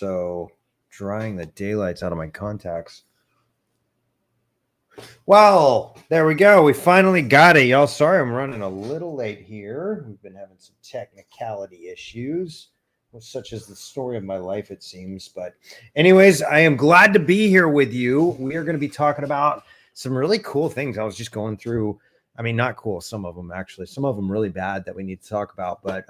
also drying the daylights out of my contacts. Well, there we go. We finally got it, y'all. Sorry, I'm running a little late here. We've been having some technicality issues, such as the story of my life, it seems. But anyways, I am glad to be here with you. We are going to be talking about some really cool things. I was just going through, I mean, not cool, some of them actually, some of them really bad that we need to talk about. But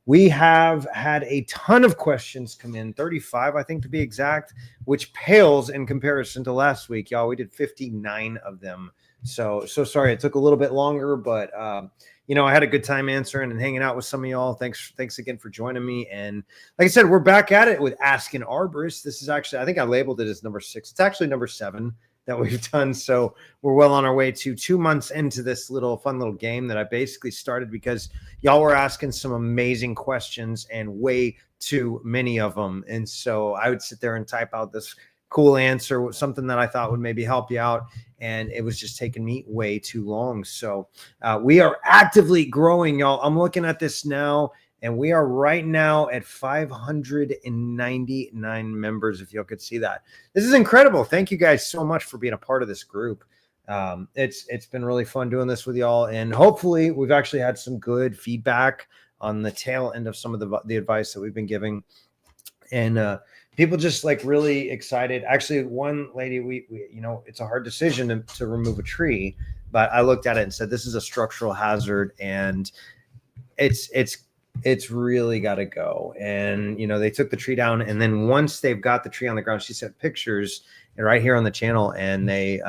we have had a ton of questions come in, 35, I think to be exact, which pales in comparison to last week, y'all. We did 59 of them. So sorry it took a little bit longer, but you know, I had a good time answering and hanging out with some of y'all. Thanks again for joining me. And like I said, we're back at it with Ask an Arborist. This is actually, I think I labeled it as number 6. It's actually number 7 that we've done. So we're well on our way to 2 months into this fun little game that I basically started because y'all were asking some amazing questions and way too many of them. And so I would sit there and type out this cool answer, something that I thought would maybe help you out. And it was just taking me way too long. So we are actively growing, y'all. I'm looking at this now, and we are right now at 599 members, if y'all could see that. This is incredible. Thank you guys so much for being a part of this group. It's been really fun doing this with y'all. And hopefully we've actually had some good feedback on the tail end of some of the advice that we've been giving. And people just like really excited. Actually, one lady, we you know, it's a hard decision to remove a tree, but I looked at it and said, this is a structural hazard and it's really got to go. And, you know, they took the tree down, and then once they've got the tree on the ground, she sent pictures right here on the channel. And they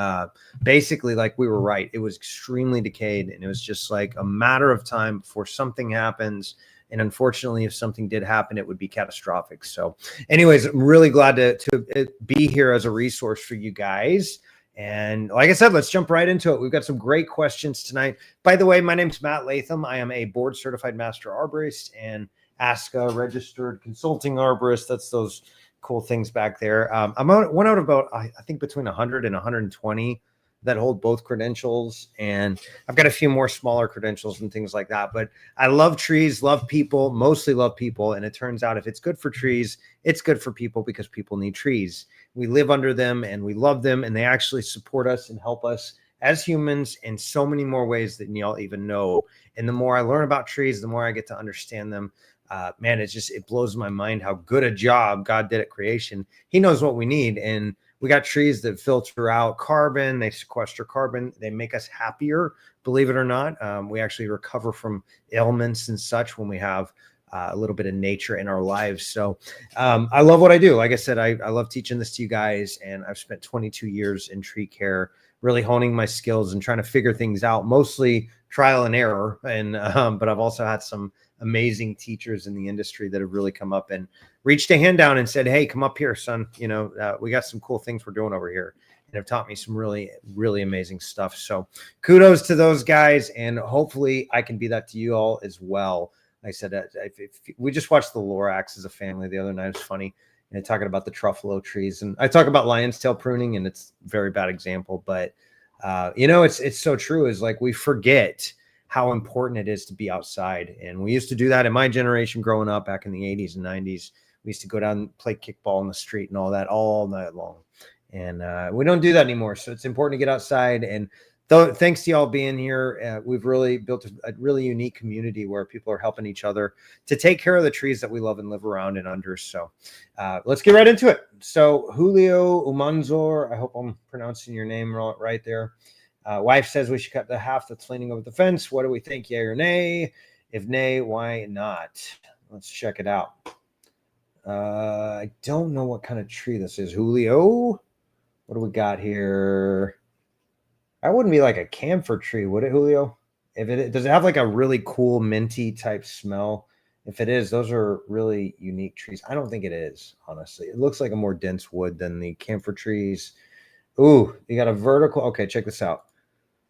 basically, like, we were right. It was extremely decayed, and it was just like a matter of time before something happens. And unfortunately, if something did happen, it would be catastrophic. So anyways, I'm really glad to be here as a resource for you guys. And like I said, let's jump right into it. We've got some great questions tonight. By the way, my name's Matt Latham. I am a board certified master arborist and ASCA registered consulting arborist. That's those cool things back there. I'm one out of about, I think, between 100 and 120 that hold both credentials. And I've got a few more smaller credentials and things like that. But I love trees, love people, mostly love people. And it turns out if it's good for trees, it's good for people because people need trees. We live under them and we love them, and they actually support us and help us as humans in so many more ways than y'all even know. And the more I learn about trees, the more I get to understand them. Man, it blows my mind how good a job God did at creation. He knows what we need. And we got trees that filter out carbon. They sequester carbon. They make us happier, believe it or not. We actually recover from ailments and such when we have a little bit of nature in our lives. So I love what I do. Like I said, I love teaching this to you guys. And I've spent 22 years in tree care, really honing my skills and trying to figure things out, mostly trial and error. And but I've also had some amazing teachers in the industry that have really come up and reached a hand down and said, hey, come up here, son. You know, we got some cool things we're doing over here, and have taught me some really, really amazing stuff. So kudos to those guys. And hopefully I can be that to you all as well. Like I said, if we just watched the Lorax as a family the other night. It was funny. And talking about the truffalo trees, and I talk about lion's tail pruning, and it's a very bad example, but you know, it's so true. Is like, we forget how important it is to be outside. And we used to do that in my generation growing up back in the 80s and 90s. We used to go down and play kickball in the street and all that all night long. And we don't do that anymore. So it's important to get outside. And thanks to y'all being here, we've really built a really unique community where people are helping each other to take care of the trees that we love and live around and under. So let's get right into it. So Julio Umanzor, I hope I'm pronouncing your name right there. Wife says we should cut the half that's leaning over the fence. What do we think, yay or nay? If nay, why not? Let's check it out. I don't know what kind of tree this is, Julio. What do we got here? That wouldn't be like a camphor tree, would it, Julio? If it does, it have like a really cool minty type smell. If it is, those are really unique trees. I don't think it is, honestly. It looks like a more dense wood than the camphor trees. Ooh, you got a vertical. Okay, check this out.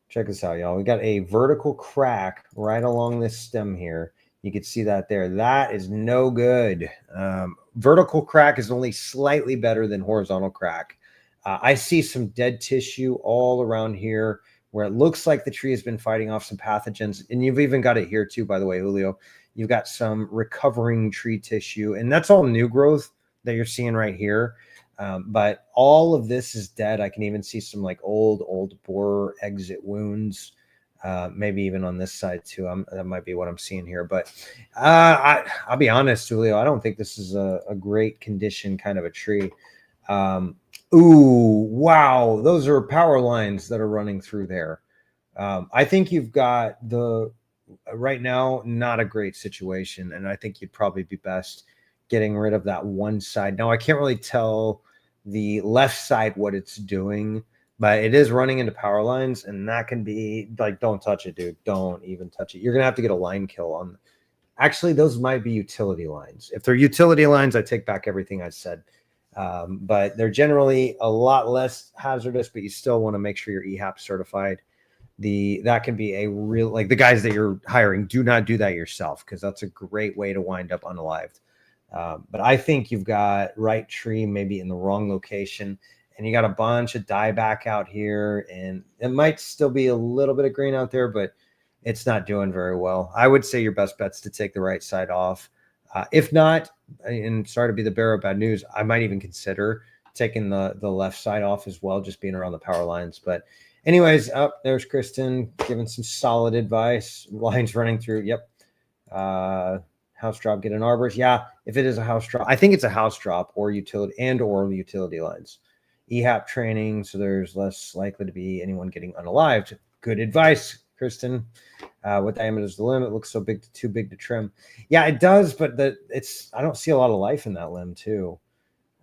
Check this out, y'all. We got a vertical crack right along this stem here. You can see that there. That is no good. Vertical crack is only slightly better than horizontal crack. I see some dead tissue all around here where it looks like the tree has been fighting off some pathogens. And you've even got it here too, by the way, Julio. You've got some recovering tree tissue, and that's all new growth. that you're seeing right here. But all of this is dead. I can even see some like old borer exit wounds. Maybe even on this side too. That might be what I'm seeing here. But I'll be honest, Julio, I don't think this is a great condition kind of a tree. Ooh, wow. Those are power lines that are running through there. I think you've got right now, not a great situation. And I think you'd probably be best getting rid of that one side. Now, I can't really tell the left side what it's doing, but it is running into power lines, and that can be like, don't touch it, dude. Don't even touch it. You're going to have to get a line kill on. Actually, those might be utility lines. If they're utility lines, I take back everything I said. But they're generally a lot less hazardous, but you still want to make sure you're EHAP certified. That can be a real, like the guys that you're hiring, do not do that yourself, because that's a great way to wind up unalived. But I think you've got right tree maybe in the wrong location, and you got a bunch of dieback out here, and it might still be a little bit of green out there, but it's not doing very well. I would say your best bet's to take the right side off. If not, and sorry to be the bearer of bad news, I might even consider taking the left side off as well, just being around the power lines. But anyways, there's Kristen giving some solid advice. Lines running through. Yep. House drop, get an arborist. Yeah, if it is a house drop, I think it's a house drop or utility lines. EHAP training, so there's less likely to be anyone getting unalived. Good advice, Kristen. What diameter is the limb? It looks so big, too big to trim. Yeah, it does, but I don't see a lot of life in that limb too.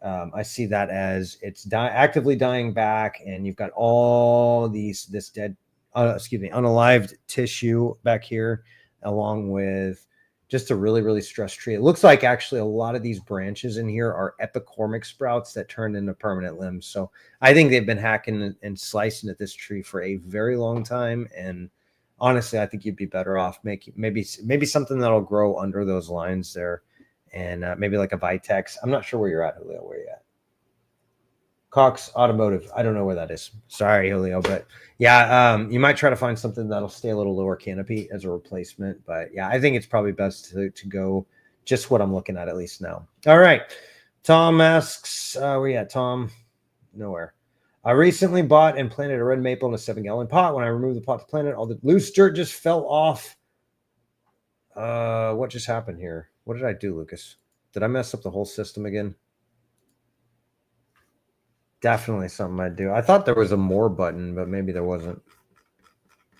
I see that as it's actively dying back, and you've got all this dead, unalived tissue back here, along with just a really, really stressed tree. It looks like actually a lot of these branches in here are epicormic sprouts that turned into permanent limbs. So I think they've been hacking and slicing at this tree for a very long time. And honestly, I think you'd be better off making maybe something that'll grow under those lines there, and maybe like a Vitex. I'm not sure where you're at, Julio. Where are you at? Cox Automotive. I don't know where that is. Sorry, Julio, but yeah, you might try to find something that'll stay a little lower canopy as a replacement. But yeah, I think it's probably best to go just what I'm looking at least now. All right. Tom asks, where you at, Tom? Nowhere. I recently bought and planted a red maple in a 7-gallon pot. When I removed the pot to plant it, all the loose dirt just fell off. What just happened here? What did I do, Lucas? Did I mess up the whole system again? Definitely something I'd do. I thought there was a more button, but maybe there wasn't.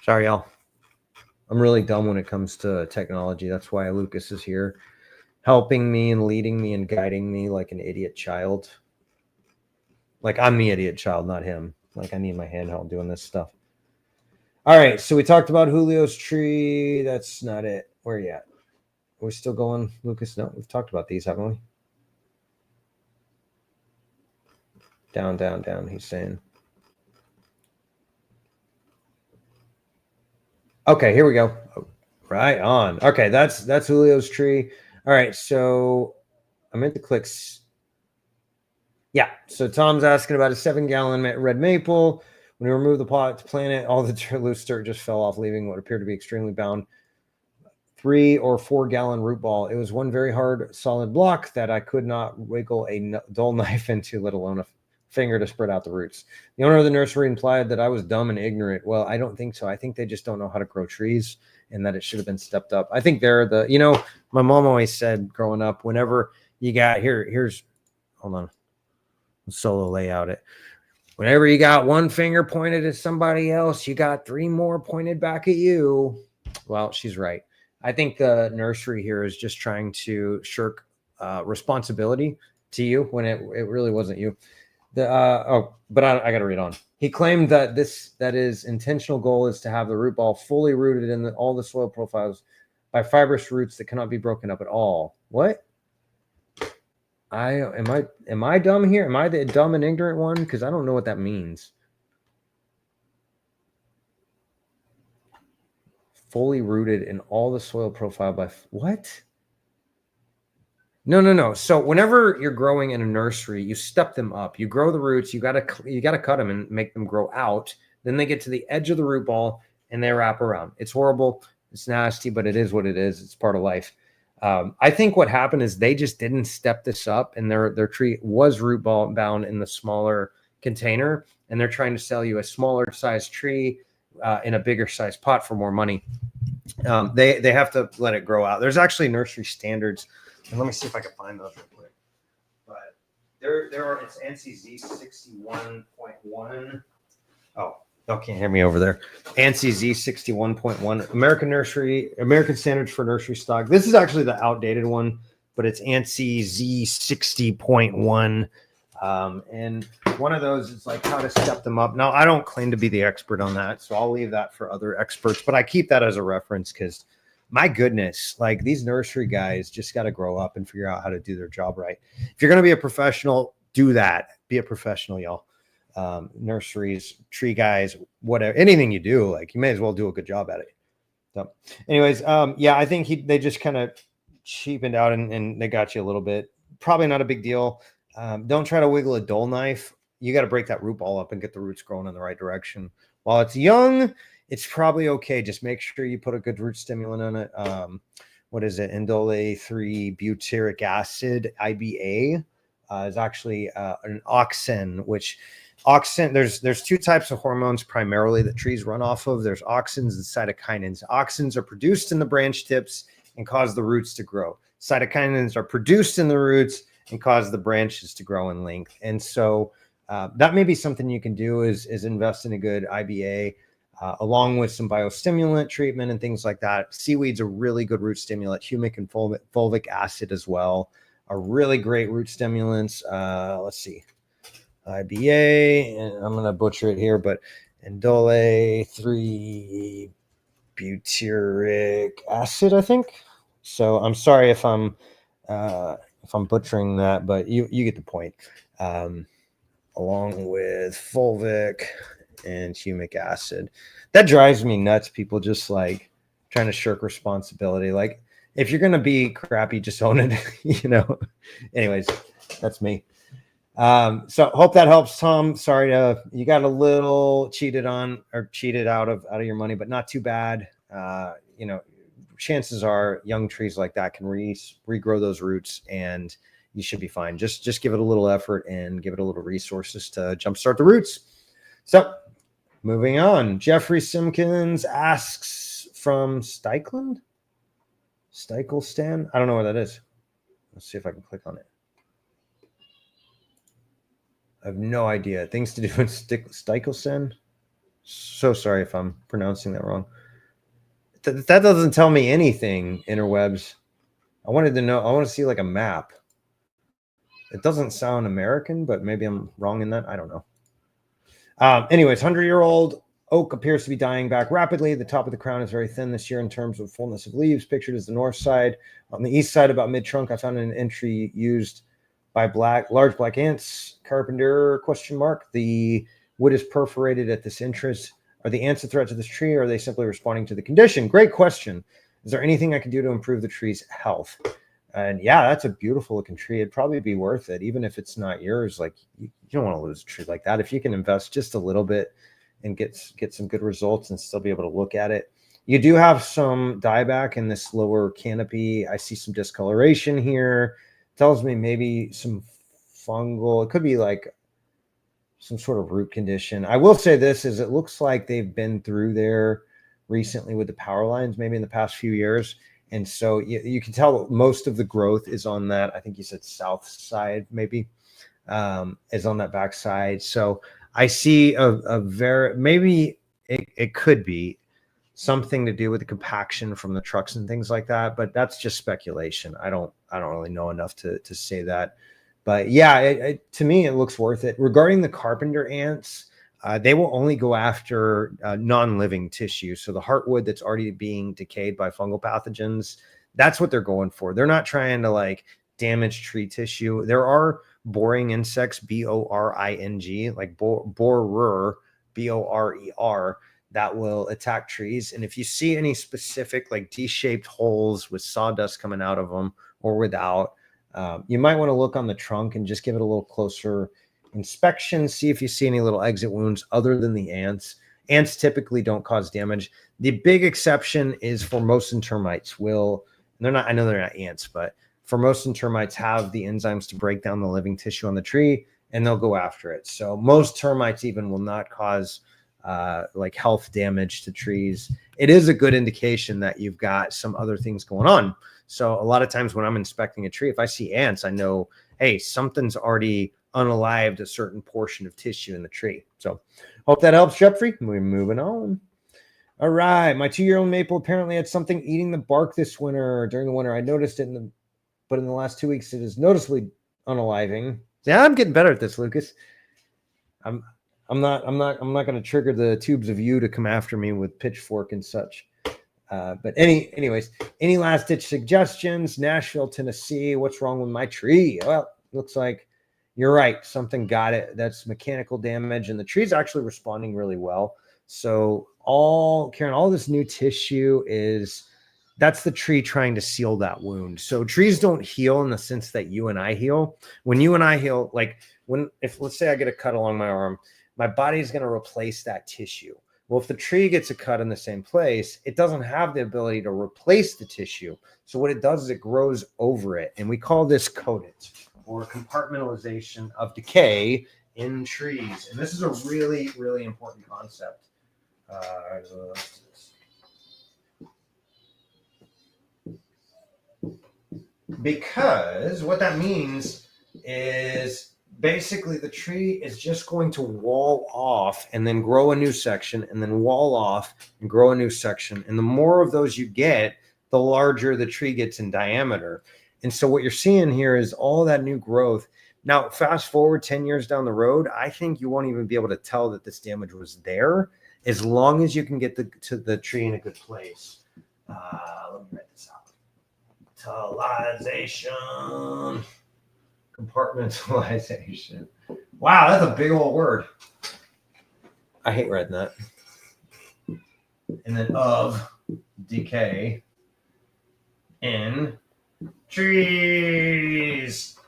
Sorry, y'all. I'm really dumb when it comes to technology. That's why Lucas is here, helping me and leading me and guiding me like an idiot child. Like I'm the idiot child, not him. Like I need my handheld doing this stuff. All right, so we talked about Julio's tree. That's not it. Where are you at? Are we still going, Lucas? No, we've talked about these, haven't we? Down, down, down, he's saying. Okay, here we go. Right on. Okay, that's Julio's tree. All right, so I meant to click. Yeah, so Tom's asking about a 7-gallon red maple. When we removed the pot to plant it, all the loose dirt just fell off, leaving what appeared to be extremely bound 3 or 4-gallon root ball. It was one very hard, solid block that I could not wiggle a dull knife into, let alone a finger to spread out the roots. The owner of the nursery implied that I was dumb and ignorant. Well, I don't think so. I think they just don't know how to grow trees, and that it should have been stepped up. I think they're my mom always said growing up, whenever you got here's hold on, solo layout it. Whenever you got one finger pointed at somebody else, you got 3 more pointed back at you. Well, she's right. I think the nursery here is just trying to shirk responsibility to you when it really wasn't you. But I got to read on. He claimed that his intentional goal is to have the root ball fully rooted in all the soil profiles by fibrous roots that cannot be broken up at all. What? Am I dumb here? Am I the dumb and ignorant one? Because I don't know what that means. Fully rooted in all the soil profile by what? No. So whenever you're growing in a nursery, you step them up. You grow the roots. You gotta cut them and make them grow out. Then they get to the edge of the root ball and they wrap around. It's horrible. It's nasty, but it is what it is. It's part of life. I think what happened is they just didn't step this up, and their tree was root ball bound in the smaller container, and they're trying to sell you a smaller size tree in a bigger size pot for more money. They have to let it grow out. There's actually nursery standards, and let me see if I can find those real quick. But there are, it's NCZ 61.1. Oh, y'all can't hear me over there. ANSI Z61.1, American Standards for Nursery Stock. This is actually the outdated one, but it's ANSI Z60.1. And one of those is like how to step them up. Now, I don't claim to be the expert on that, so I'll leave that for other experts, but I keep that as a reference because my goodness, like these nursery guys just got to grow up and figure out how to do their job right. If you're going to be a professional, do that. Be a professional, y'all. Nurseries, tree guys, whatever, anything you do, like you may as well do a good job at it. So anyways, yeah, I think they just kind of cheapened out and they got you a little bit. Probably not a big deal. Don't try to wiggle a dull knife. You got to break that root ball up and get the roots growing in the right direction. While it's young, it's probably okay. Just make sure you put a good root stimulant on it. What is it? Indole 3 butyric acid, IBA, is actually an auxin, which auxin, there's two types of hormones primarily that trees run off of. There's auxins and cytokinins. Auxins are produced in the branch tips and cause the roots to grow. Cytokinins are produced in the roots and cause the branches to grow in length. And so that may be something you can do is invest in a good IBA along with some biostimulant treatment and things like that. Seaweed's a really good root stimulant. Humic and fulvic acid as well are really great root stimulants. Let's see. IBA, and I'm going to butcher it here, but indole 3 butyric acid, I think. So I'm sorry if I'm butchering that, but you get the point. Along with fulvic and humic acid. That drives me nuts. People just like trying to shirk responsibility. Like if you're going to be crappy, just own it, you know? Anyways, that's me. So hope that helps, Tom. Sorry you got a little cheated out of your money, but not too bad. You know, chances are young trees like that can regrow those roots and you should be fine. Just give it a little effort and give it a little resources to jumpstart the roots. So moving on, Jeffrey Simpkins asks from Stikeland? Stikelstan? I don't know where that is. Let's see if I can click on it. I have no idea. Things to do with Stikelsen. So sorry if I'm pronouncing that wrong. That doesn't tell me anything, interwebs. I wanted to know. I want to see like a map. It doesn't sound American, but maybe I'm wrong in that. I don't know. Anyways, 100-year-old oak appears to be dying back rapidly. The top of the crown is very thin this year in terms of fullness of leaves. Pictured as the north side. On the east side, about mid-trunk, I found an entry used by large black ants. Carpenter, ? The wood is perforated at this entrance. Are the ants a threat to this tree, or are they simply responding to the condition? Great question. Is there anything I can do to improve the tree's health? And yeah, that's a beautiful looking tree. It'd probably be worth it, even if it's not yours. Like you don't want to lose a tree like that. If you can invest just a little bit and get some good results and still be able to look at it. You do have some dieback in this lower canopy. I see some discoloration here. Tells me maybe some fungal. It could be like some sort of root condition. I will say this is it looks like they've been through there recently with the power lines, maybe in the past few years. And so you can tell most of the growth is on that. I think you said south side, maybe is on that back side. So I see maybe it could be something to do with the compaction from the trucks and things like that, but that's just speculation. I don't really know enough to say that, but yeah, to me, it looks worth it. Regarding the carpenter ants, they will only go after non-living tissue. So the heartwood that's already being decayed by fungal pathogens, that's what they're going for. They're not trying to like damage tree tissue. There are boring insects, boring, like borer, borer, that will attack trees. And if you see any specific like D-shaped holes with sawdust coming out of them or without, you might want to look on the trunk and just give it a little closer inspection, see if you see any little exit wounds other than the ants. Ants typically don't cause damage. The big exception is for moss and termites will they're not, I know they're not ants, but Formosan termites have the enzymes to break down the living tissue on the tree, and they'll go after it. So most termites even will not cause like health damage to trees. It is a good indication that you've got some other things going on. So a lot of times when I'm inspecting a tree, if I see ants, I know, hey, something's already unalived a certain portion of tissue in the tree. So hope that helps, Jeffrey. We're moving on. All right. My 2-year-old maple apparently had something eating the bark this winter. During the winter, I noticed it but in the last 2 weeks, it is noticeably unaliving. Yeah, I'm getting better at this, Lucas. I'm not going to trigger the tubes of you to come after me with pitchfork and such. But anyways, any last ditch suggestions? Nashville, Tennessee. What's wrong with my tree? Well, looks like you're right. Something got it. That's mechanical damage, and the tree's actually responding really well. So Karen, all this new tissue that's the tree trying to seal that wound. So trees don't heal in the sense that you and I heal. When you and I heal, like if let's say I get a cut along my arm, my body is going to replace that tissue. Well, if the tree gets a cut in the same place, it doesn't have the ability to replace the tissue. So what it does is it grows over it. And we call this coated, or compartmentalization of decay in trees. And this is a really, really important concept. Because what that means is basically the tree is just going to wall off and then grow a new section and then wall off and grow a new section. And the more of those you get, the larger the tree gets in diameter. And so what you're seeing here is all that new growth. Now, fast forward 10 years down the road, I think you won't even be able to tell that this damage was there as long as you can get to the tree in a good place. Let me write this out. Compartmentalization. Wow, that's a big old word. I hate writing that. And then of decay in trees.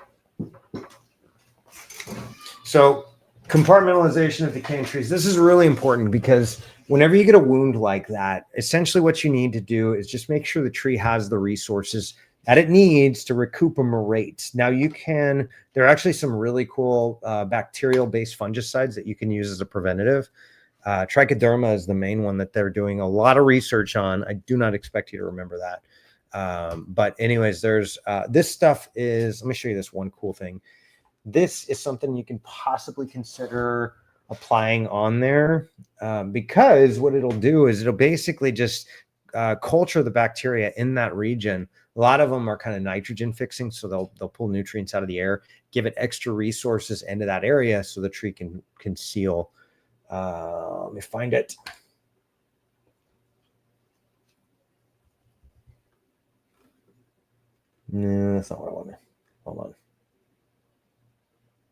So compartmentalization of decaying trees. This is really important because whenever you get a wound like that, essentially what you need to do is just make sure the tree has the resources that it needs to recuperate. Now there are actually some really cool bacterial-based fungicides that you can use as a preventative. Trichoderma is the main one that they're doing a lot of research on. I do not expect you to remember that. But anyways, there's this stuff is, let me show you this one cool thing. This is something you can possibly consider applying on there because what it'll do is it'll basically just culture the bacteria in that region. A lot of them are kind of nitrogen fixing, so they'll pull nutrients out of the air, give it extra resources into that area so the tree can seal. Let me find it. No, that's not what I wanted. Hold on.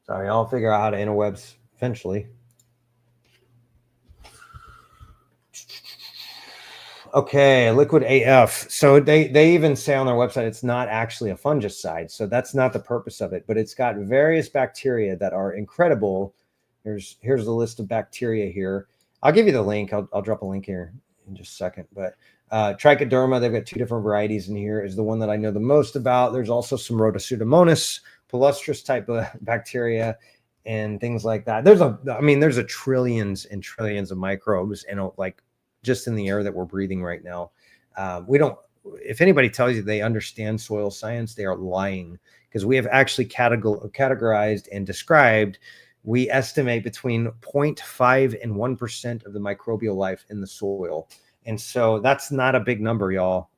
Sorry, I'll figure out how to interwebs eventually. Okay, liquid AF. So they even say on their website it's not actually a fungicide. So that's not the purpose of it, but it's got various bacteria that are incredible. Here's the list of bacteria here. I'll give you the link. I'll drop a link here in just a second. But Trichoderma, they've got 2 different varieties in here, is the one that I know the most about. There's also some Rhodopseudomonas, palustris type of bacteria and things like that. There's a trillions and trillions of microbes and like just in the air that we're breathing right now. If anybody tells you they understand soil science, they are lying, because we have actually categorized and described, we estimate between 0.5 and 1% of the microbial life in the soil. And so that's not a big number, y'all,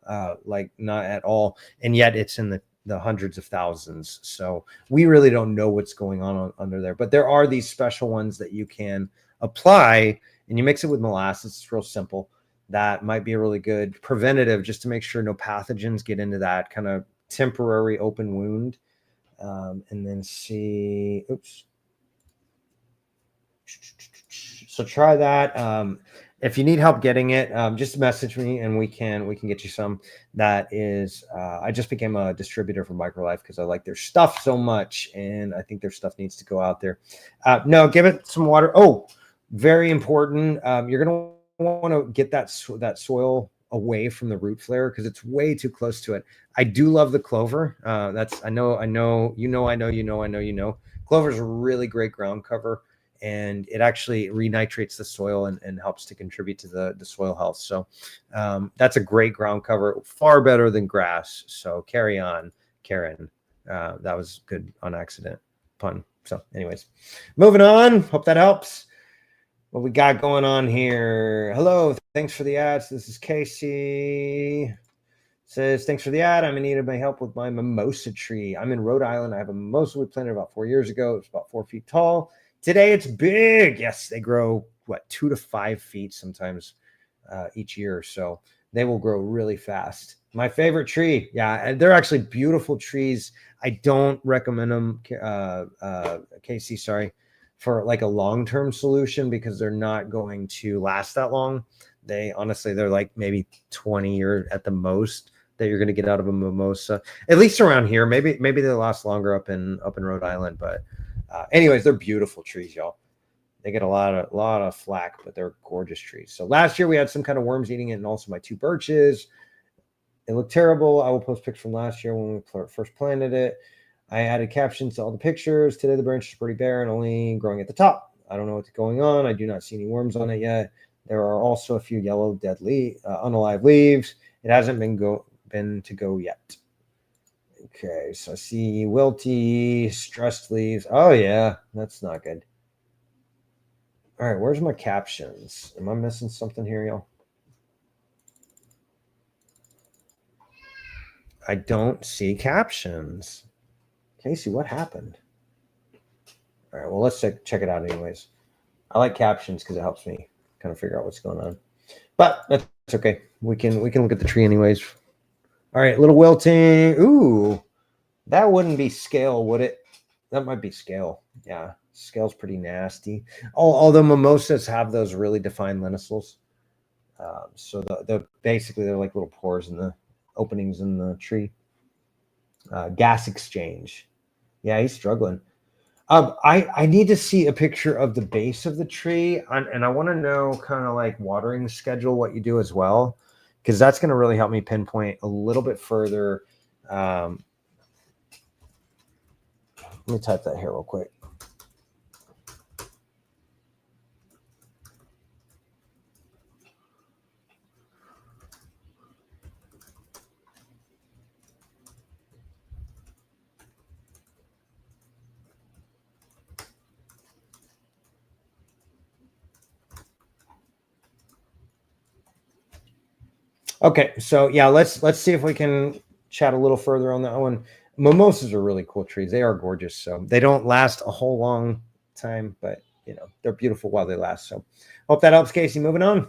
like not at all. And yet it's in the hundreds of thousands. So we really don't know what's going on under there, but there are these special ones that you can apply, and you mix it with molasses. It's real simple. That might be a really good preventative, just to make sure no pathogens get into that kind of temporary open wound. And then see, oops. So try that. If you need help getting it, just message me and we can get you some. That is, I just became a distributor for Microlife because I like their stuff so much, and I think their stuff needs to go out there. No, give it some water. Oh, very important. You're gonna want to get that soil away from the root flare because it's way too close to it. I do love the clover. I know. Clover is a really great ground cover, and it actually renitrates the soil and helps to contribute to the soil health. So that's a great ground cover, far better than grass. So carry on, Karen. That was good on accident pun. So anyways, moving on. Hope that helps. What we got going on here? Hello, thanks for the ads. This is Casey. Says, thanks for the ad. I'm in need of my help with my mimosa tree. I'm in Rhode Island. I have a mimosa we planted about 4 years ago. It's about 4 feet tall. Today it's big. Yes, they grow, 2 to 5 feet sometimes each year. So they will grow really fast. My favorite tree. Yeah, they're actually beautiful trees. I don't recommend them, Casey, sorry, for like a long-term solution because they're not going to last that long. They're like maybe 20 years at the most that you're going to get out of a mimosa, at least around here. Maybe they last longer up in Rhode Island. But anyways, they're beautiful trees, y'all. They get a lot of flack, but they're gorgeous trees. So last year we had some kind of worms eating it, and also my 2 birches. It looked terrible. I will post pictures from last year when we first planted it. I added captions to all the pictures. Today the branch is pretty bare and only growing at the top. I don't know what's going on. I do not see any worms on it yet. There are also a few yellow dead unalive leaves. It hasn't been to go yet. Okay, so I see wilty, stressed leaves. Oh yeah, that's not good. All right, where's my captions? Am I missing something here, y'all? I don't see captions. Casey, what happened? All right, well, let's check it out anyways. I like captions because it helps me kind of figure out what's going on. But that's okay. We can look at the tree anyways. All right, little wilting. Ooh, that wouldn't be scale, would it? That might be scale. Yeah, scale's pretty nasty. Although mimosas have those really defined lenticels. So basically they're like little pores in the openings in the tree. Gas exchange. Yeah, he's struggling. I need to see a picture of the base of the tree, and I want to know kind of like watering schedule, what you do as well, because that's going to really help me pinpoint a little bit further. Let me type that here real quick. Okay, so yeah, let's see if we can chat a little further on that one. Mimosas are really cool trees. They are gorgeous. So they don't last a whole long time, but they're beautiful while they last. So hope that helps, Casey. Moving on.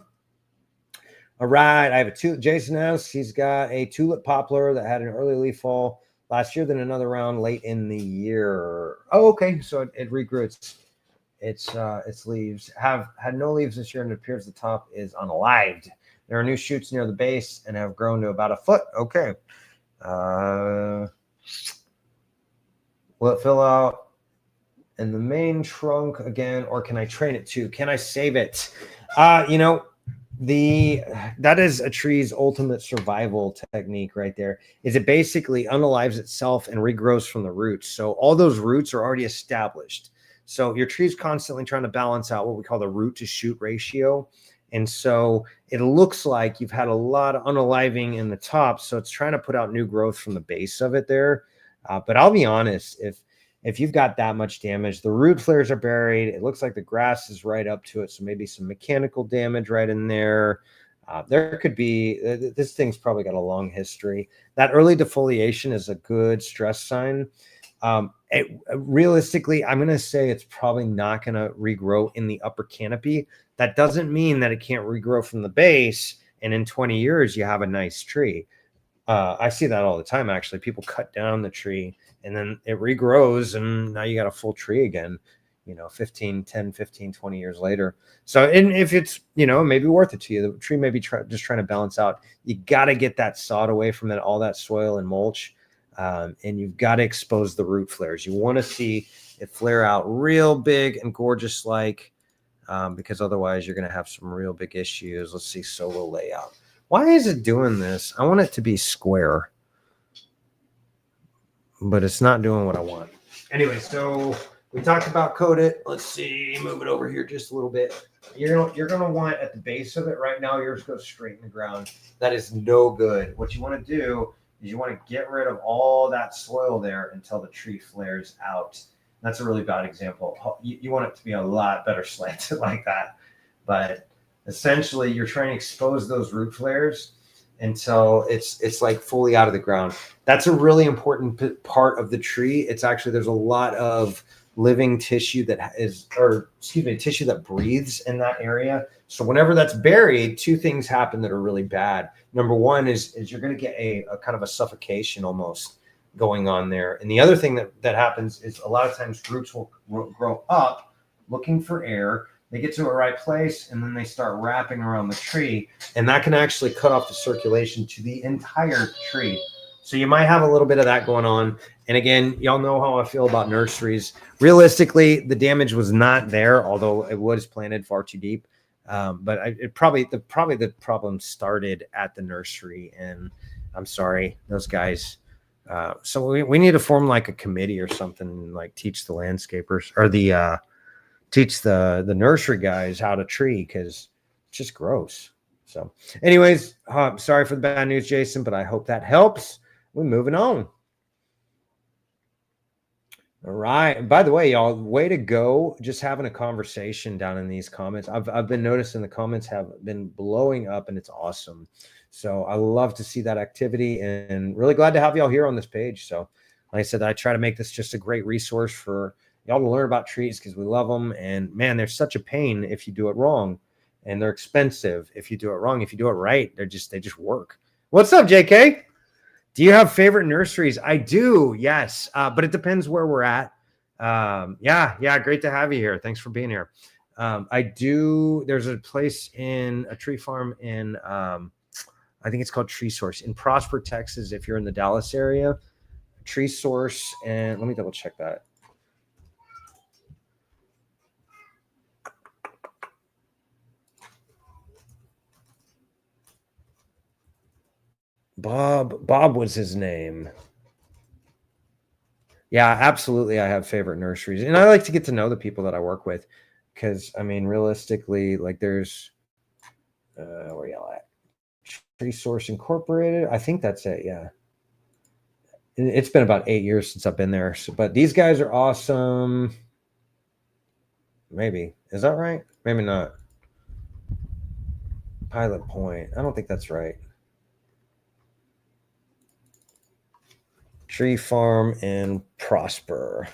All right, I have Jason S. He's got a tulip poplar that had an early leaf fall last year, then another round late in the year. Oh, okay, so it regrew its leaves. Have had no leaves this year, and it appears the top is unalived. There are new shoots near the base and have grown to about a foot. Okay. Will it fill out in the main trunk again, or can I train it to? Can I save it? That is a tree's ultimate survival technique right there. Is it basically unalives itself and regrows from the roots. So all those roots are already established. So your tree's constantly trying to balance out what we call the root to shoot ratio. And so it looks like you've had a lot of unaliving in the top. So it's trying to put out new growth from the base of it there. But I'll be honest, if you've got that much damage, the root flares are buried. It looks like the grass is right up to it. So maybe some mechanical damage right in there. There could be, this thing's probably got a long history. That early defoliation is a good stress sign. Realistically, I'm going to say it's probably not going to regrow in the upper canopy. That doesn't mean that it can't regrow from the base, and in 20 years you have a nice tree. I see that all the time, actually. People cut down the tree and then it regrows, and now you got a full tree again, 10, 15, 20 years later. So, and if it's, maybe worth it to you, the tree may be just trying to balance out. You got to get that sod away from all that soil and mulch. And you've got to expose the root flares. You want to see it flare out real big and gorgeous because otherwise you're going to have some real big issues. Let's see solo layout. Why is it doing this? I want it to be square, but it's not doing what I want. Anyway, so we talked about coat it. Let's see, move it over here just a little bit. You're gonna want at the base of it right now. Yours goes straight in the ground. That is no good. What you want to do is you want to get rid of all that soil there until the tree flares out. That's a really bad example. You want it to be a lot better slanted like that, but essentially you're trying to expose those root flares until it's like fully out of the ground. That's a really important part of the tree. It's actually, there's a lot of living tissue that is, or excuse me, tissue that breathes in that area. So whenever that's buried, two things happen that are really bad. Number one is you're going to get a kind of a suffocation almost going on there. And the other thing that happens is a lot of times roots will grow up looking for air. They get to the right place and then they start wrapping around the tree, and that can actually cut off the circulation to the entire tree. So you might have a little bit of that going on. And again, y'all know how I feel about nurseries. Realistically, the damage was not there, although it was planted far too deep. But the problem started at the nursery, and I'm sorry, those guys. So we need to form like a committee or something, like teach the landscapers or teach the nursery guys how to tree, because it's just gross. So anyways, sorry for the bad news, Jason, but I hope that helps. We're moving on. All right. By the way, y'all, way to go. Just having a conversation down in these comments. I've been noticing the comments have been blowing up, and it's awesome. So I love to see that activity, and really glad to have y'all here on this page. So like I said, I try to make this just a great resource for y'all to learn about trees, because we love them. And man, they're such a pain if you do it wrong, and they're expensive if you do it wrong. If you do it right, they just work. What's up, JK? Do you have favorite nurseries? I do, yes. But it depends where we're at. Yeah. Great to have you here. Thanks for being here. I do. There's a place in a tree farm in, I think it's called Tree Source in Prosper, Texas. If you're in the Dallas area, Tree Source. And let me double check that. Bob was his name. Yeah, absolutely. I have favorite nurseries, and I like to get to know the people that I work with, because I mean, realistically, like there's where y'all at? Tree Source Incorporated. I think that's it. Yeah. It's been about 8 years since I've been there. So, but these guys are awesome. Maybe. Is that right? Maybe not. Pilot Point. I don't think that's right. Tree Farm in Prosper.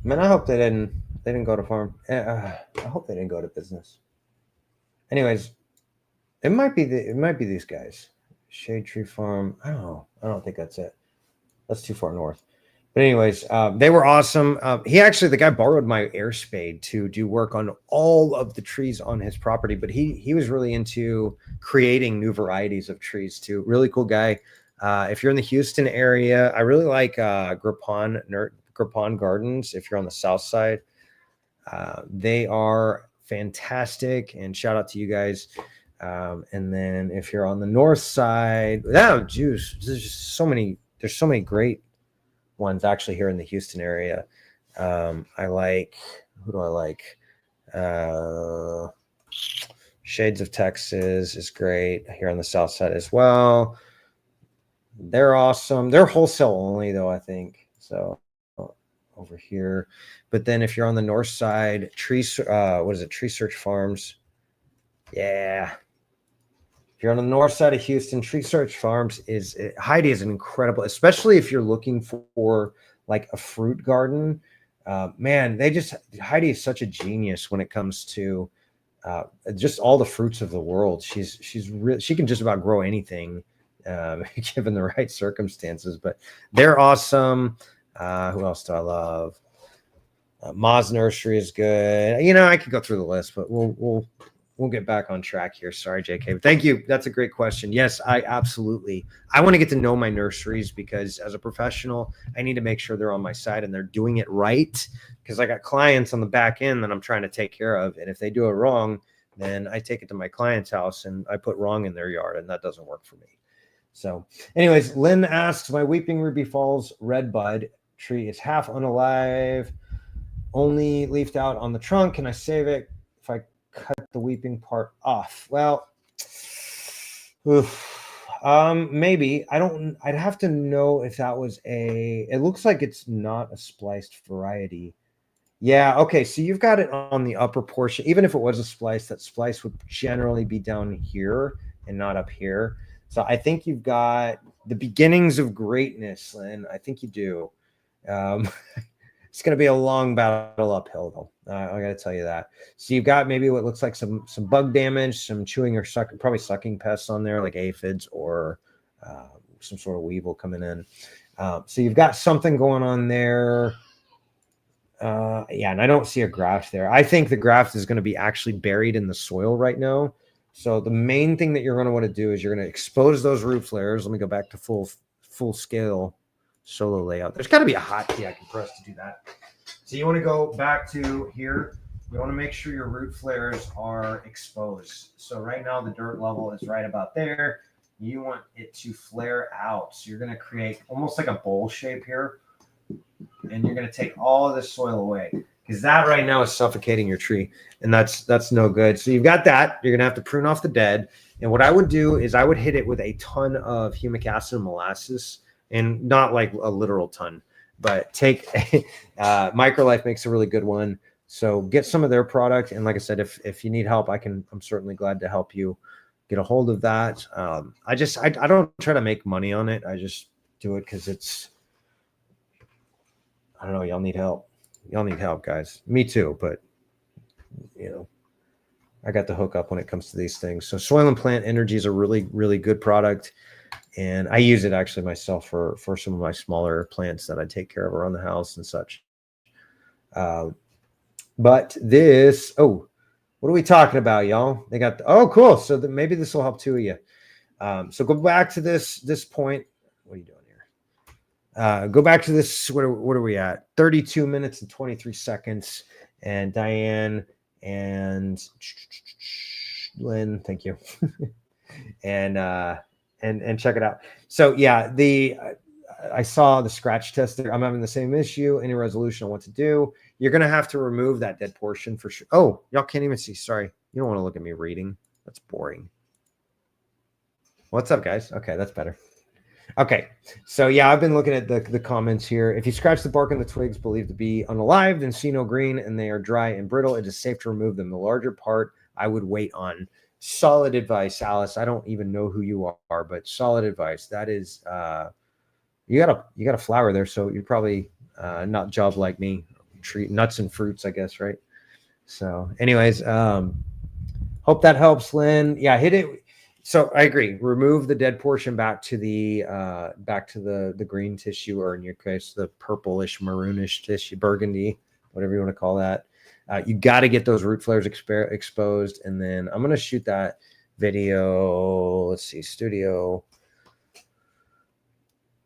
Man, I hope they didn't go to farm. I hope they didn't go to business. Anyways, it might be these guys. Shade Tree Farm. I don't think that's it. That's too far north. But anyways, they were awesome. The guy borrowed my air spade to do work on all of the trees on his property, but he was really into creating new varieties of trees too. Really cool guy. If you're in the Houston area, I really like Grippon Gardens. If you're on the south side, they are fantastic, and shout out to you guys. And then if you're on the north side, there's just so many great ones actually here in the Houston area. I like, who do I like? Shades of Texas is great here on the south side as well. They're awesome. They're wholesale only though, I think. So over here. But then if you're on the north side, Tree Search Farms. Yeah. If you're on the north side of Houston, Tree Search Farms Heidi is an incredible, especially if you're looking for like a fruit garden. Man, Heidi is such a genius when it comes to just all the fruits of the world. She can just about grow anything given the right circumstances. But they're awesome. Who else do I love? Ma's Nursery is good. I could go through the list, but we'll we'll get back on track here. Sorry, JK. Thank you. That's a great question. Yes, I want to get to know my nurseries because as a professional, I need to make sure they're on my side and they're doing it right. Because I got clients on the back end that I'm trying to take care of. And if they do it wrong, then I take it to my client's house and I put wrong in their yard, and that doesn't work for me. So anyways, Lynn asks, my Weeping Ruby Falls red bud tree is half unalive, only leafed out on the trunk. Can I save it if I cut the weeping part off? Well, maybe. I'd have to know if that was it looks like it's not a spliced variety. Yeah, okay, so you've got it on the upper portion. Even if it was a splice, that splice would generally be down here and not up here. So I think you've got the beginnings of greatness, Lynn. I think you do. It's going to be a long battle uphill, though. I got to tell you that. So you've got maybe what looks like some bug damage, some chewing or sucking, probably sucking pests on there, like aphids or some sort of weevil coming in. So you've got something going on there. Yeah, and I don't see a graft there. I think the graft is going to be actually buried in the soil right now. So the main thing that you're going to want to do is you're going to expose those root flares. Let me go back to full scale solo layout. There's got to be a hotkey I can press to do that. So you want to go back to here. You want to make sure your root flares are exposed. So right now the dirt level is right about there. You want it to flare out. So you're going to create almost like a bowl shape here. And you're going to take all of this soil away because that right now is suffocating your tree, and that's no good. So you've got that. You're going to have to prune off the dead. And what I would do is I would hit it with a ton of humic acid and molasses, and not like a literal ton, but take Microlife makes a really good one. So get some of their product. And like I said, if you need help, I'm certainly glad to help you get a hold of that. I don't try to make money on it. I just do it because it's, I don't know. Y'all need help. Y'all need help, guys. Me too. But, I got the hook up when it comes to these things. So Soil and Plant Energy is a really, really good product. And I use it actually myself for some of my smaller plants that I take care of around the house and such. But this, what are we talking about, y'all? They got, cool. So maybe this will help two of you. So go back to this point. What are you doing? Go back to this. What are we at? 32 minutes and 23 seconds. And Diane and Lynn, thank you. and check it out. So yeah, I saw the scratch test there. I'm having the same issue. Any resolution on what to do? You're gonna have to remove that dead portion for sure. Oh, y'all can't even see. Sorry, you don't want to look at me reading. That's boring. What's up, guys? Okay, that's better. Okay, so yeah, I've been looking at the comments here. If you scratch the bark on the twigs believed to be unalived and see no green and they are dry and brittle, it is safe to remove them. The larger part I would wait on. Solid advice, Alice. I don't even know who you are, but solid advice. That is, you got a flower there, so you're probably not job like me. Treat nuts and fruits, I guess, right? So, anyways, hope that helps, Lynn. Yeah, hit it. So I agree. Remove the dead portion back to the green tissue, or in your case, the purplish, maroonish tissue, burgundy, whatever you want to call that. You got to get those root flares exposed, and then I'm going to shoot that video. Let's see, studio.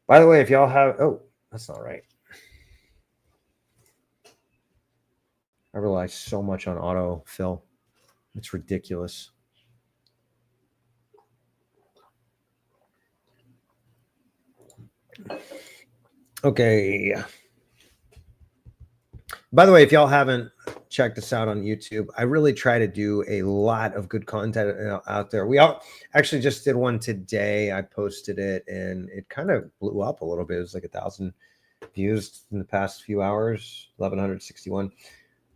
By the way, if y'all have, that's not right. I rely so much on autofill. It's ridiculous. Okay. By the way, if y'all haven't checked us out on YouTube, I really try to do a lot of good content out there. We actually just did one today. I posted it and it kind of blew up a little bit. It was like 1,000 views in the past few hours, 1,161.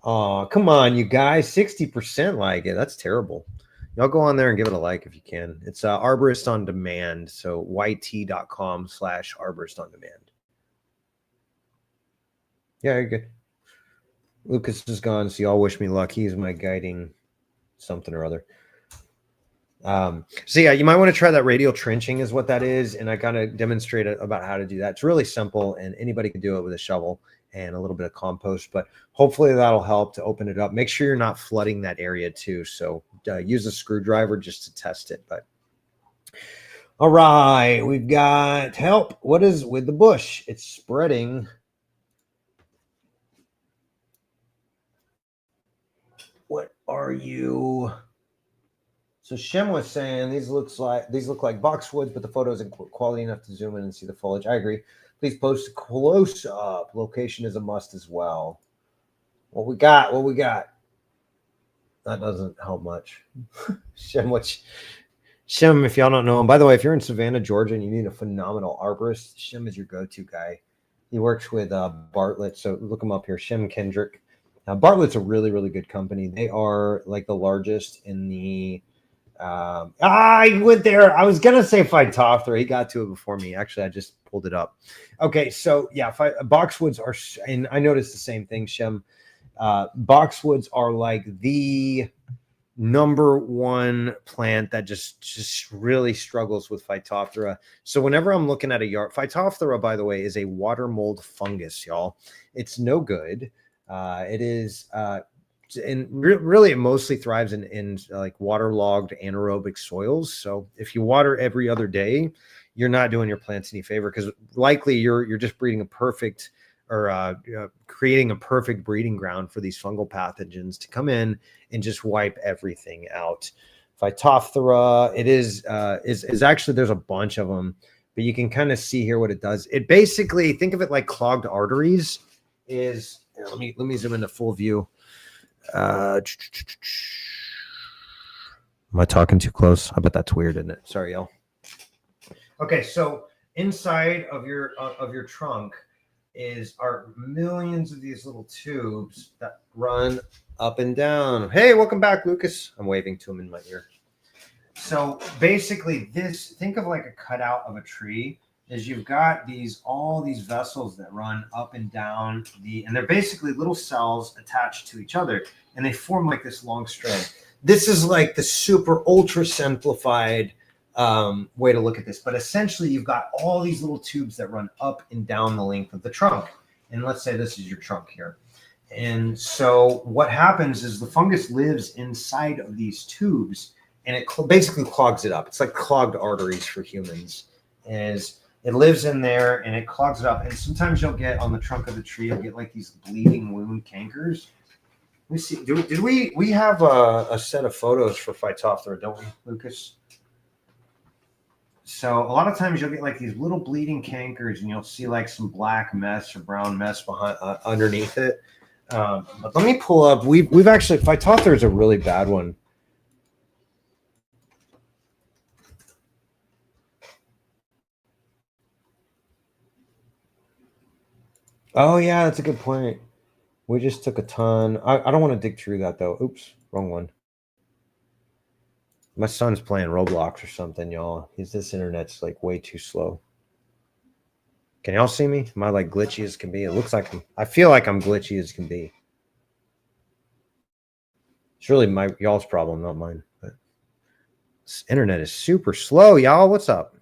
Oh, come on, you guys, 60% like it. That's terrible. Y'all go on there and give it a like if you can. It's Arborist on Demand. So yt.com/Arborist on Demand. Yeah, you're good. Lucas is gone, so y'all wish me luck. He's my guiding something or other. So yeah, you might want to try that radial trenching is what that is. And I kind of demonstrate about how to do that. It's really simple and anybody can do it with a shovel. and a little bit of compost, but hopefully that'll help to open it up. Make sure you're not flooding that area too. So use a screwdriver just to test it. But all right, we've got help. What is with the bush? It's spreading. What are you? So Shem was saying these look like boxwoods, but the photo isn't quality enough to zoom in and see the foliage. I agree. Please post a close up. Location is a must as well. What we got? What we got? That doesn't help much. Shem, Shem, if y'all don't know him, by the way, if you're in Savannah, Georgia, and you need a phenomenal arborist, Shem is your go-to guy. He works with Bartlett, so look him up here, Shem Kendrick. Now, Bartlett's a really, really good company. They are like the largest in the. I went there. I was gonna say Phytophthora. He got to it before me. Actually, I just pulled it up. Okay, so yeah, boxwoods are, and I noticed the same thing, Shem. Boxwoods are like the number one plant that just really struggles with Phytophthora. So whenever I'm looking at a yard, Phytophthora, by the way, is a water mold fungus, y'all. It's no good. It is and really it mostly thrives in like waterlogged anaerobic soils. So if you water every other day, you're not doing your plants any favor, because likely you're just breeding a perfect or creating a perfect breeding ground for these fungal pathogens to come in and just wipe everything out. Phytophthora, it is actually, there's a bunch of them, but you can kind of see here what it does. It basically, think of it like clogged arteries. Is here, let me zoom into full view. Am I talking too close? I bet that's weird, isn't it? Sorry, y'all. Okay, so inside of your trunk are millions of these little tubes that run up and down. Hey, welcome back, Lucas. I'm waving to him in my ear. So basically, think of like a cutout of a tree. Is you've got all these vessels that run up and down and they're basically little cells attached to each other, and they form like this long strand. This is like the super ultra simplified way to look at this, but essentially you've got all these little tubes that run up and down the length of the trunk. And let's say this is your trunk here. And so what happens is the fungus lives inside of these tubes, and it basically clogs it up. It's like clogged arteries for humans. It lives in there and it clogs it up. And sometimes you'll get on the trunk of the tree, you'll get like these bleeding wound cankers. Let me see. Did we have a set of photos for Phytophthora, don't we, Lucas? So a lot of times you'll get like these little bleeding cankers, and you'll see like some black mess or brown mess behind underneath it. But let me pull up. We've actually, Phytophthora is a really bad one. Oh yeah, that's a good point. We just took a ton. I don't want to dig through that though. Oops, wrong one. My son's playing Roblox or something, y'all. This internet's like way too slow. Can y'all see me? Am I like glitchy as can be? It looks like I feel like I'm glitchy as can be. It's really y'all's problem, not mine. But this internet is super slow, y'all. What's up?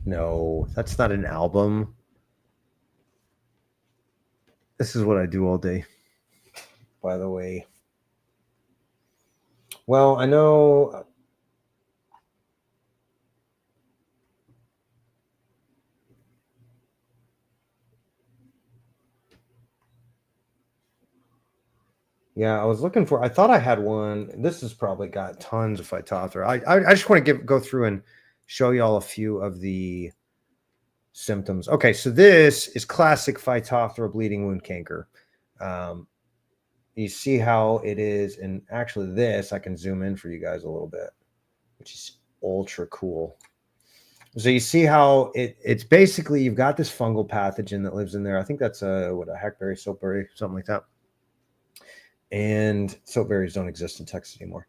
No, that's not an album. This is what I do all day, by the way. Well, I know. Yeah, I was looking for. I thought I had one. This has probably got tons of Phytophthora. I just want to go through and show y'all a few of the symptoms. Okay, so this is classic Phytophthora bleeding wound canker. You see how it is, and actually this, I can zoom in for you guys a little bit, which is ultra cool. So you see how it's basically, you've got this fungal pathogen that lives in there. I think that's a hackberry, soapberry, something like that. and soap berries don't exist in Texas anymore.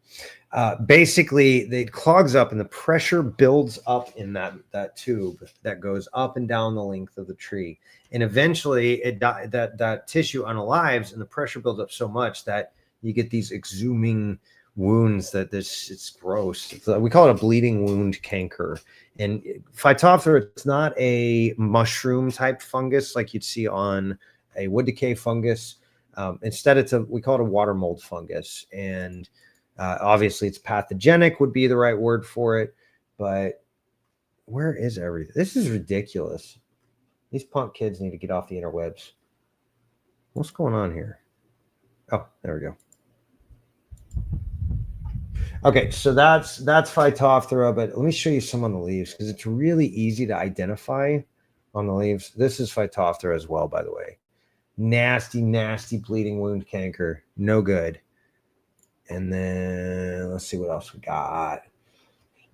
Basically, it clogs up and the pressure builds up in that tube that goes up and down the length of the tree, and eventually that tissue unalives, and the pressure builds up so much that you get these exhuming wounds that it's gross. We call it a bleeding wound canker. And Phytophthora, it's not a mushroom type fungus like you'd see on a wood decay fungus. Instead, we call it a water mold fungus, and obviously it's pathogenic would be the right word for it. But where is everything? This is ridiculous. These punk kids need to get off the interwebs. What's going on here? Oh, there we go. Okay, so that's Phytophthora, but let me show you some on the leaves because it's really easy to identify on the leaves. This is Phytophthora as well, by the way. Nasty, nasty bleeding wound canker. No good. And then let's see what else we got.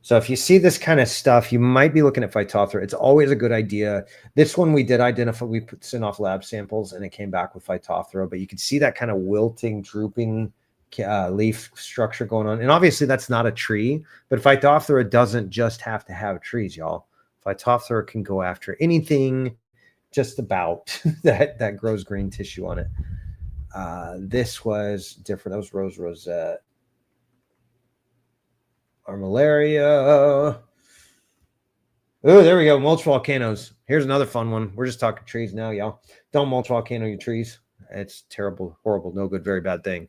So if you see this kind of stuff, you might be looking at Phytophthora. It's always a good idea. This one we did identify. We sent off lab samples and it came back with Phytophthora, but you can see that kind of wilting, drooping leaf structure going on. And obviously that's not a tree, but Phytophthora doesn't just have to have trees, y'all. Phytophthora can go after anything just about that grows green tissue on it. This was different. That was rose rosette. Armillaria. Oh, there we go. Mulch volcanoes. Here's another fun one. We're just talking trees now, y'all. Don't mulch volcano your trees. It's terrible, horrible, no good, very bad thing.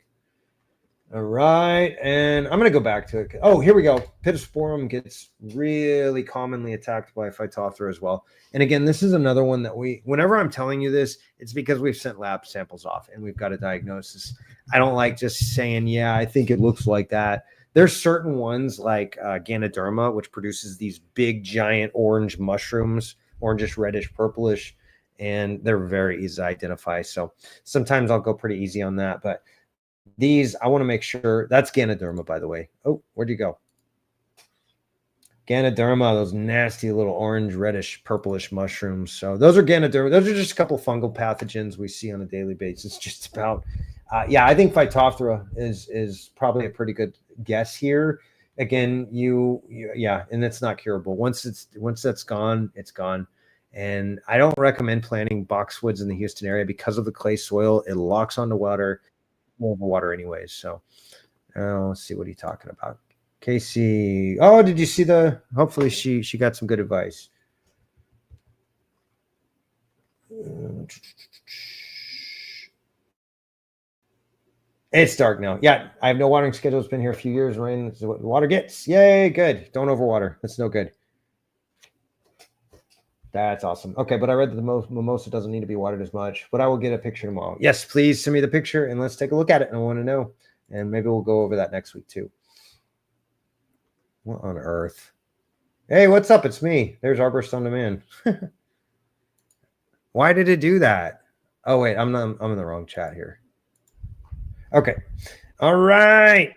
All right, and I'm going to go back to it. Oh, here we go. Pittosporum gets really commonly attacked by Phytophthora as well. And again, this is another one that whenever I'm telling you this, it's because we've sent lab samples off and we've got a diagnosis. I don't like just saying, yeah, I think it looks like that. There's certain ones like Ganoderma, which produces these big, giant orange mushrooms, orangish, reddish, purplish, and they're very easy to identify. So sometimes I'll go pretty easy on that, but these, I want to make sure. That's Ganoderma, by the way. Oh, where'd you go? Ganoderma, those nasty little orange, reddish, purplish mushrooms. So those are Ganoderma. Those are just a couple fungal pathogens we see on a daily basis. Just about. Yeah, I think Phytophthora is probably a pretty good guess here. Again, yeah, and it's not curable. Once that's gone, it's gone. And I don't recommend planting boxwoods in the Houston area because of the clay soil. It locks onto water. Over water anyways. So let's see what he's talking about. Casey. Oh, did you see hopefully she got some good advice. It's dark now. Yeah, I have no watering schedule. It's been here a few years. Rain is what the water gets. Yay, good. Don't overwater. That's no good. That's awesome. Okay, but I read that the mimosa doesn't need to be watered as much, but I will get a picture tomorrow. Yes, please send me the picture and let's take a look at it. I want to know. And maybe we'll go over that next week too. What on earth? Hey, what's up? It's me. There's Arborist on Demand. Why did it do that? Oh, wait, I'm in the wrong chat here. Okay. All right.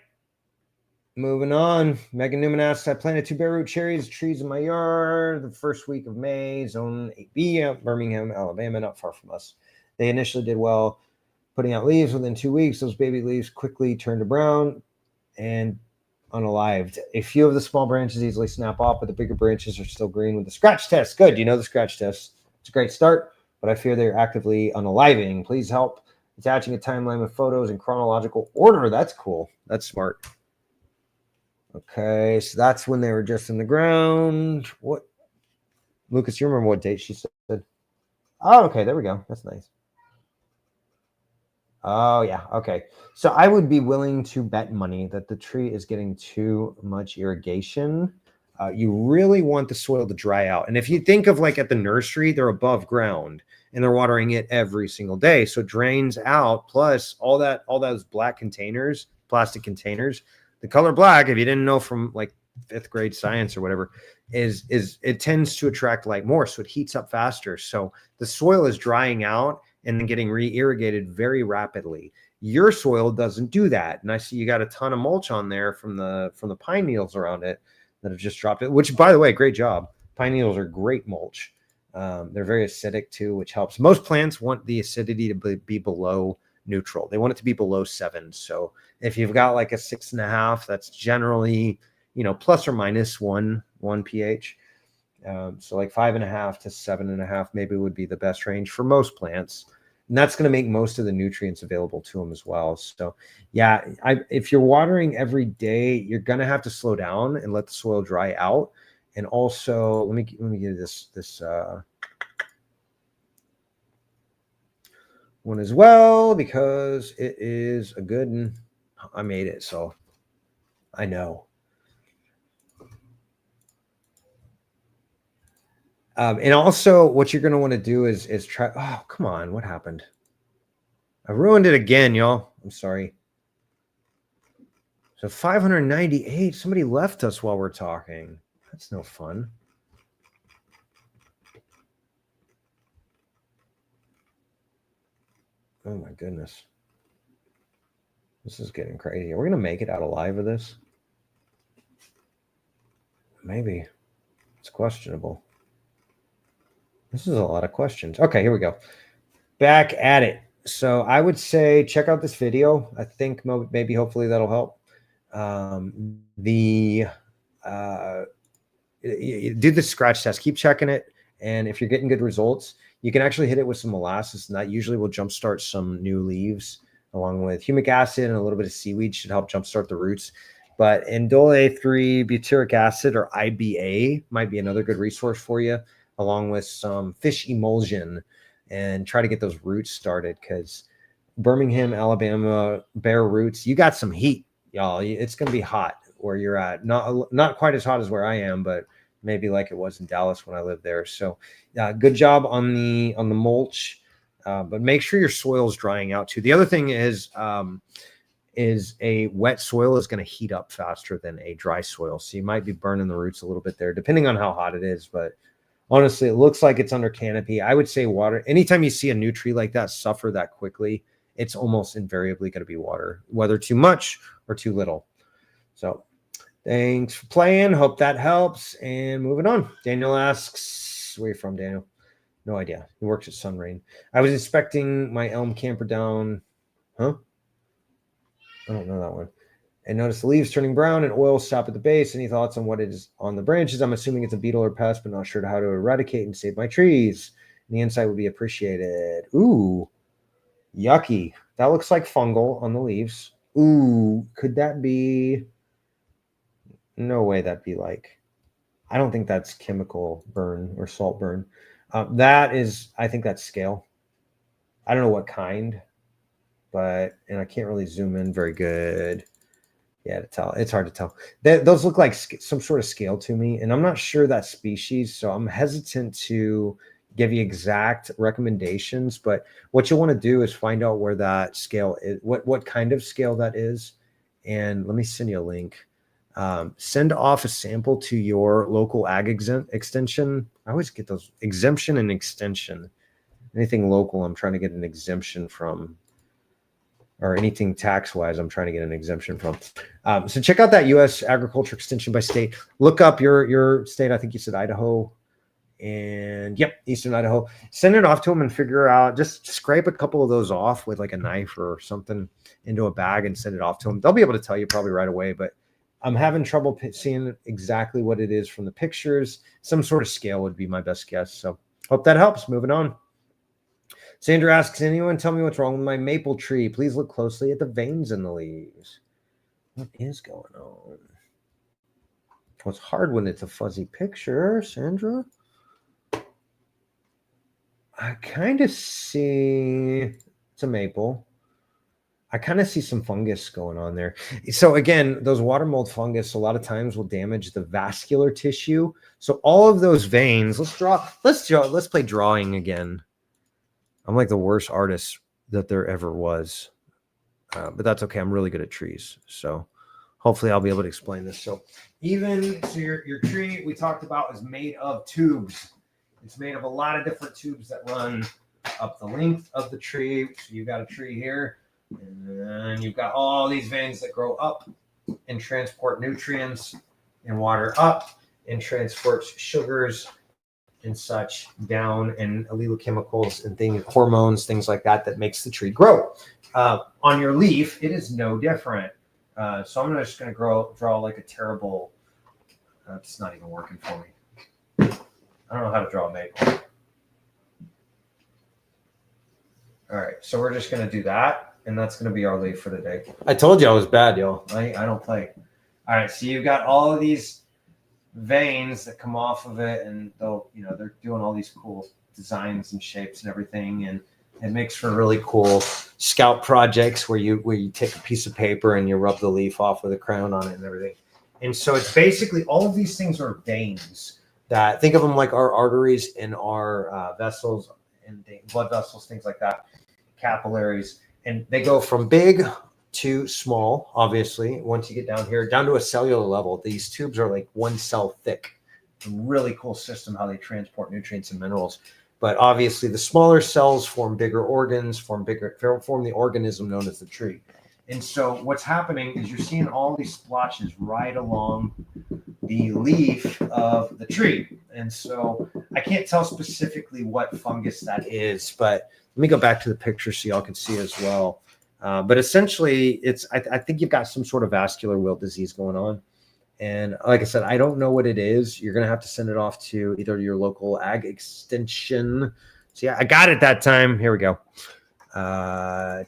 Moving on. Megan Newman asks, I planted 2 bare root cherries trees in my yard the first week of May, zone 8B, Birmingham, Alabama, not far from us. They initially did well, putting out leaves. Within 2 weeks, those baby leaves quickly turned to brown and unalived. A few of the small branches easily snap off, but the bigger branches are still green with the scratch test. Good. You know the scratch test. It's a great start, but I fear they're actively unaliving. Please help attaching a timeline with photos in chronological order. That's cool. That's smart. Okay, so that's when they were just in the ground. What, Lucas, you remember what date she said? Oh, okay, there we go. That's nice. Oh, yeah, okay. So I would be willing to bet money that the tree is getting too much irrigation. You really want the soil to dry out. And if you think of like at the nursery, they're above ground and they're watering it every single day. So it drains out, plus all those black containers, plastic containers. The color black, if you didn't know from like 5th grade science or whatever, is it tends to attract light more, so it heats up faster. So the soil is drying out and then getting re-irrigated very rapidly. Your soil doesn't do that, and I see you got a ton of mulch on there from the pine needles around it that have just dropped it. Which, by the way, great job. Pine needles are great mulch. They're very acidic too, which helps. Most plants want the acidity to be below neutral. They want it to be below 7. So if you've got like a 6.5, that's generally, plus or minus one pH. So like 5.5 to 7.5 maybe would be the best range for most plants. And that's going to make most of the nutrients available to them as well. So yeah, if you're watering every day, you're going to have to slow down and let the soil dry out. And also, let me give you this one as well, because it is a good one. I made it, so I know. And also what you're going to want to do is try. Oh, come on. What happened? I ruined it again, y'all. I'm sorry. So 598. Somebody left us while we're talking. That's no fun. Oh my goodness. This is getting crazy. Are we going to make it out alive of this? Maybe. It's questionable. This is a lot of questions. Okay, here we go. Back at it. So I would say check out this video. I think maybe hopefully that'll help. Do the scratch test. Keep checking it. And if you're getting good results, you can actually hit it with some molasses, and that usually will jumpstart some new leaves, along with humic acid and a little bit of seaweed should help jumpstart the roots. But indole 3 butyric acid, or IBA, might be another good resource for you, along with some fish emulsion, and try to get those roots started, because Birmingham, Alabama, bare roots, you got some heat, y'all. It's going to be hot where you're at. Not quite as hot as where I am, but maybe like it was in Dallas when I lived there. So good job on the mulch, but make sure your soil is drying out too. The other thing is a wet soil is going to heat up faster than a dry soil. So you might be burning the roots a little bit there, depending on how hot it is. But honestly, it looks like it's under canopy. I would say water. Anytime you see a new tree like that suffer that quickly, it's almost invariably going to be water, whether too much or too little. So thanks for playing. Hope that helps. And moving on. Daniel asks, where are you from, Daniel? No idea. He works at Sunrain. I was inspecting my elm camper down. Huh? I don't know that one. And noticed the leaves turning brown and oil stop at the base. Any thoughts on what it is on the branches? I'm assuming it's a beetle or pest, but not sure how to eradicate and save my trees. The insight would be appreciated. Ooh, yucky. That looks like fungal on the leaves. Ooh, could that be? No way that'd be like, I don't think that's chemical burn or salt burn. That is, I think that's scale. I don't know what kind, and I can't really zoom in very good. Yeah, to tell. It's hard to tell. Those look like some sort of scale to me, and I'm not sure that species, so I'm hesitant to give you exact recommendations. But what you want to do is find out where that scale is, what kind of scale that is, and let me send you a link. Send off a sample to your local ag extension. I always get those exemption and extension. Anything local, I'm trying to get an exemption from, or anything tax-wise, I'm trying to get an exemption from. So check out that U.S. Agriculture Extension by state. Look up your state. I think you said Idaho. And yep, Eastern Idaho. Send it off to them and figure out, just scrape a couple of those off with like a knife or something into a bag and send it off to them. They'll be able to tell you probably right away, but I'm having trouble seeing exactly what it is from the pictures. Some sort of scale would be my best guess. So hope that helps. Moving on. Sandra asks, anyone tell me what's wrong with my maple tree? Please look closely at the veins in the leaves. What is going on? Well, it's hard when it's a fuzzy picture, Sandra. I kind of see it's a maple. I kind of see some fungus going on there. So again, those water mold fungus a lot of times will damage the vascular tissue. So all of those veins, let's play drawing again. I'm like the worst artist that there ever was, but that's okay. I'm really good at trees. So hopefully I'll be able to explain this. So your tree we talked about is made of tubes. It's made of a lot of different tubes that run up the length of the tree. So you've got a tree here, and then you've got all these veins that grow up and transport nutrients and water up and transports sugars and such down, and allelochemicals and things, hormones, things like that, that makes the tree grow. On your leaf, it is no different. So I'm just going to draw like a terrible. It's not even working for me. I don't know how to draw a maple. All right, so we're just going to do that, and that's going to be our leaf for the day. I told you I was bad, y'all. I don't play. All right, so you've got all of these veins that come off of it, and they're doing all these cool designs and shapes and everything, and it makes for really cool scout projects where you take a piece of paper and you rub the leaf off with a crown on it and everything. And so it's basically all of these things are veins that, think of them like our arteries in our vessels and blood vessels, things like that, capillaries, and they go from big to small. Obviously, once you get down here, down to a cellular level, these tubes are like 1 cell thick. A really cool system how they transport nutrients and minerals. But obviously, the smaller cells form bigger organs, form the organism known as the tree. And so what's happening is you're seeing all these splotches right along the leaf of the tree. And so I can't tell specifically what fungus that is, but let me go back to the picture so y'all can see as well. But essentially, I think you've got some sort of vascular wilt disease going on. And like I said, I don't know what it is. You're going to have to send it off to either your local ag extension. So yeah, I got it that time. Here we go.